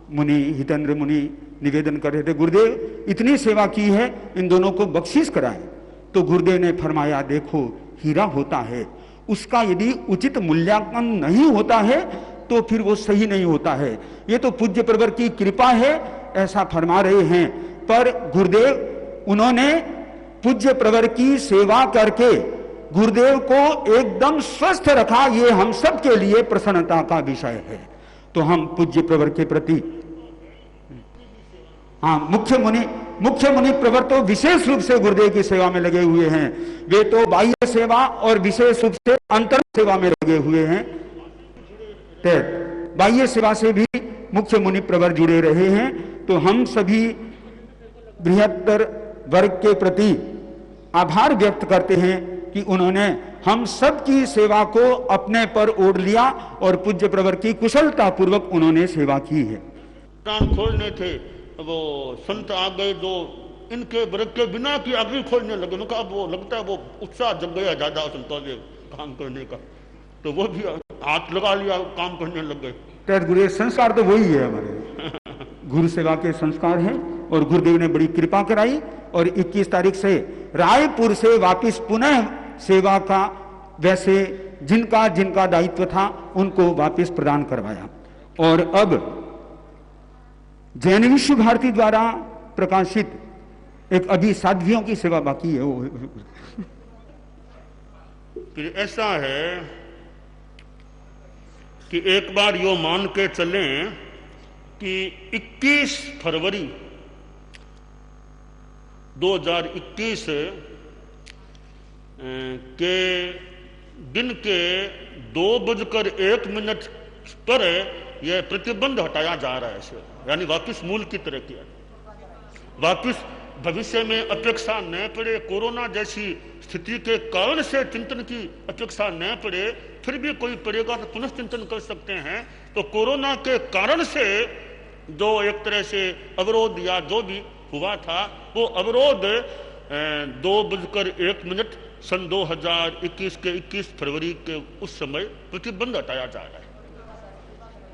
मुनि हितेंद्र मुनि निवेदन कर रहे थे, गुरुदेव इतनी सेवा की है, इन दोनों को बख्शीश कराएं। तो गुरुदेव ने फरमाया, देखो हीरा होता है, उसका यदि उचित मूल्यांकन नहीं होता है तो फिर वो सही नहीं होता है। ये तो पूज्य प्रवर की कृपा है, ऐसा फरमा रहे हैं। पर गुरुदेव उन्होंने पूज्य प्रवर की सेवा करके गुरुदेव को एकदम स्वस्थ रखा, ये हम सब के लिए प्रसन्नता का विषय है। तो हम पूज्य प्रवर के प्रति, हाँ, मुख्य मुनि प्रवर तो विशेष रूप से गुरुदेव की सेवा में लगे हुए हैं। वे तो बाह्य सेवा और विशेष रूप से अंतर सेवा में लगे हुए हैं। बाह्य सेवा से भी मुख्य मुनि प्रवर जुड़े रहे हैं। तो हम सभी बृहत्तर वर्ग के प्रति आभार व्यक्त करते हैं कि उन्होंने हम सब की सेवा को अपने पर ओढ़ लिया और पूज्य प्रवर की कुशलता पूर्वक उन्होंने सेवा की है। कान खोलने थे, वो संत आ गए जो इनके वर्ग के बिना की आगे खोलने लगे। उनका अब वो लगता है वो उत्साह जग गया ज्यादा संतों से काम करने का, तो वो भी हाथ लगा लिया, काम करने लग गए। गुरु संस्कार तो वही है, हमारे गुरु सेवा के संस्कार हैं। और गुरुदेव ने बड़ी कृपा कराई और 21 तारीख से रायपुर से वापिस पुनः सेवा का वैसे जिनका जिनका दायित्व था उनको वापिस प्रदान करवाया। और अब जैन विश्व भारती द्वारा प्रकाशित एक अभी साध्वियों की सेवा बाकी है। वो फिर ऐसा है कि एक बार यो मान के चलें कि 21 फरवरी 2021 के दिन के 2:01 पर यह प्रतिबंध हटाया जा रहा है, यानी वापिस मूल की तरह किया, वापिस भविष्य में अपेक्षा न पड़े, कोरोना जैसी स्थिति के कारण से चिंतन की अपेक्षा न पड़े, फिर भी कोई पड़ेगा तो पुनः चिंतन कर सकते हैं। तो कोरोना के कारण से जो एक तरह से अवरोध या जो भी हुआ था, वो अवरोध 2:01 सन 2021 के 21 फरवरी के उस समय प्रतिबंध हटाया जा रहा है।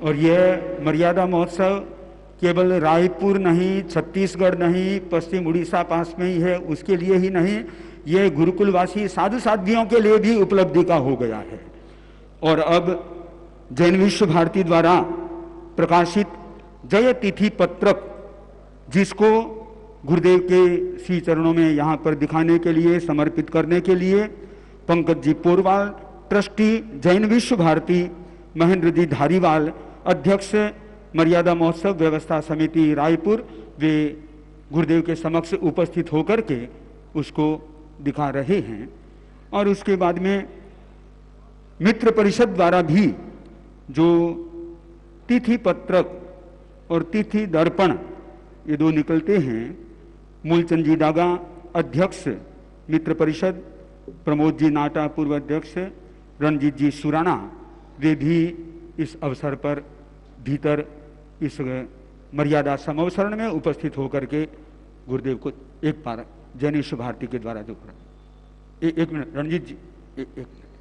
और यह मर्यादा महोत्सव केवल रायपुर नहीं, छत्तीसगढ़ नहीं, पश्चिम उड़ीसा पास में ही है, उसके लिए ही नहीं, ये गुरुकुलवासी साधु साध्वियों के लिए भी उपलब्धि का हो गया है। और अब जैन विश्व भारती द्वारा प्रकाशित जय तिथि पत्रक, जिसको गुरुदेव के श्री चरणों में यहाँ पर दिखाने के लिए, समर्पित करने के लिए पंकज जी पोरवाल, ट्रस्टी जैन विश्व भारती, महेंद्र जी धारीवाल, अध्यक्ष मर्यादा महोत्सव व्यवस्था समिति रायपुर, वे गुरुदेव के समक्ष उपस्थित होकर के उसको दिखा रहे हैं। और उसके बाद में मित्र परिषद द्वारा भी जो तिथि पत्रक और तिथि दर्पण ये दो निकलते हैं, मूलचंद जी डागा अध्यक्ष मित्र परिषद, प्रमोद जी नाटा पूर्व अध्यक्ष, रणजीत जी सुराना, वे भी इस अवसर पर भीतर इस मर्यादा समवसरण में उपस्थित होकर के गुरुदेव को एक बार जैन विश्व भारती के द्वारा जो करा। एक मिनट रणजीत जी, एक मिनट।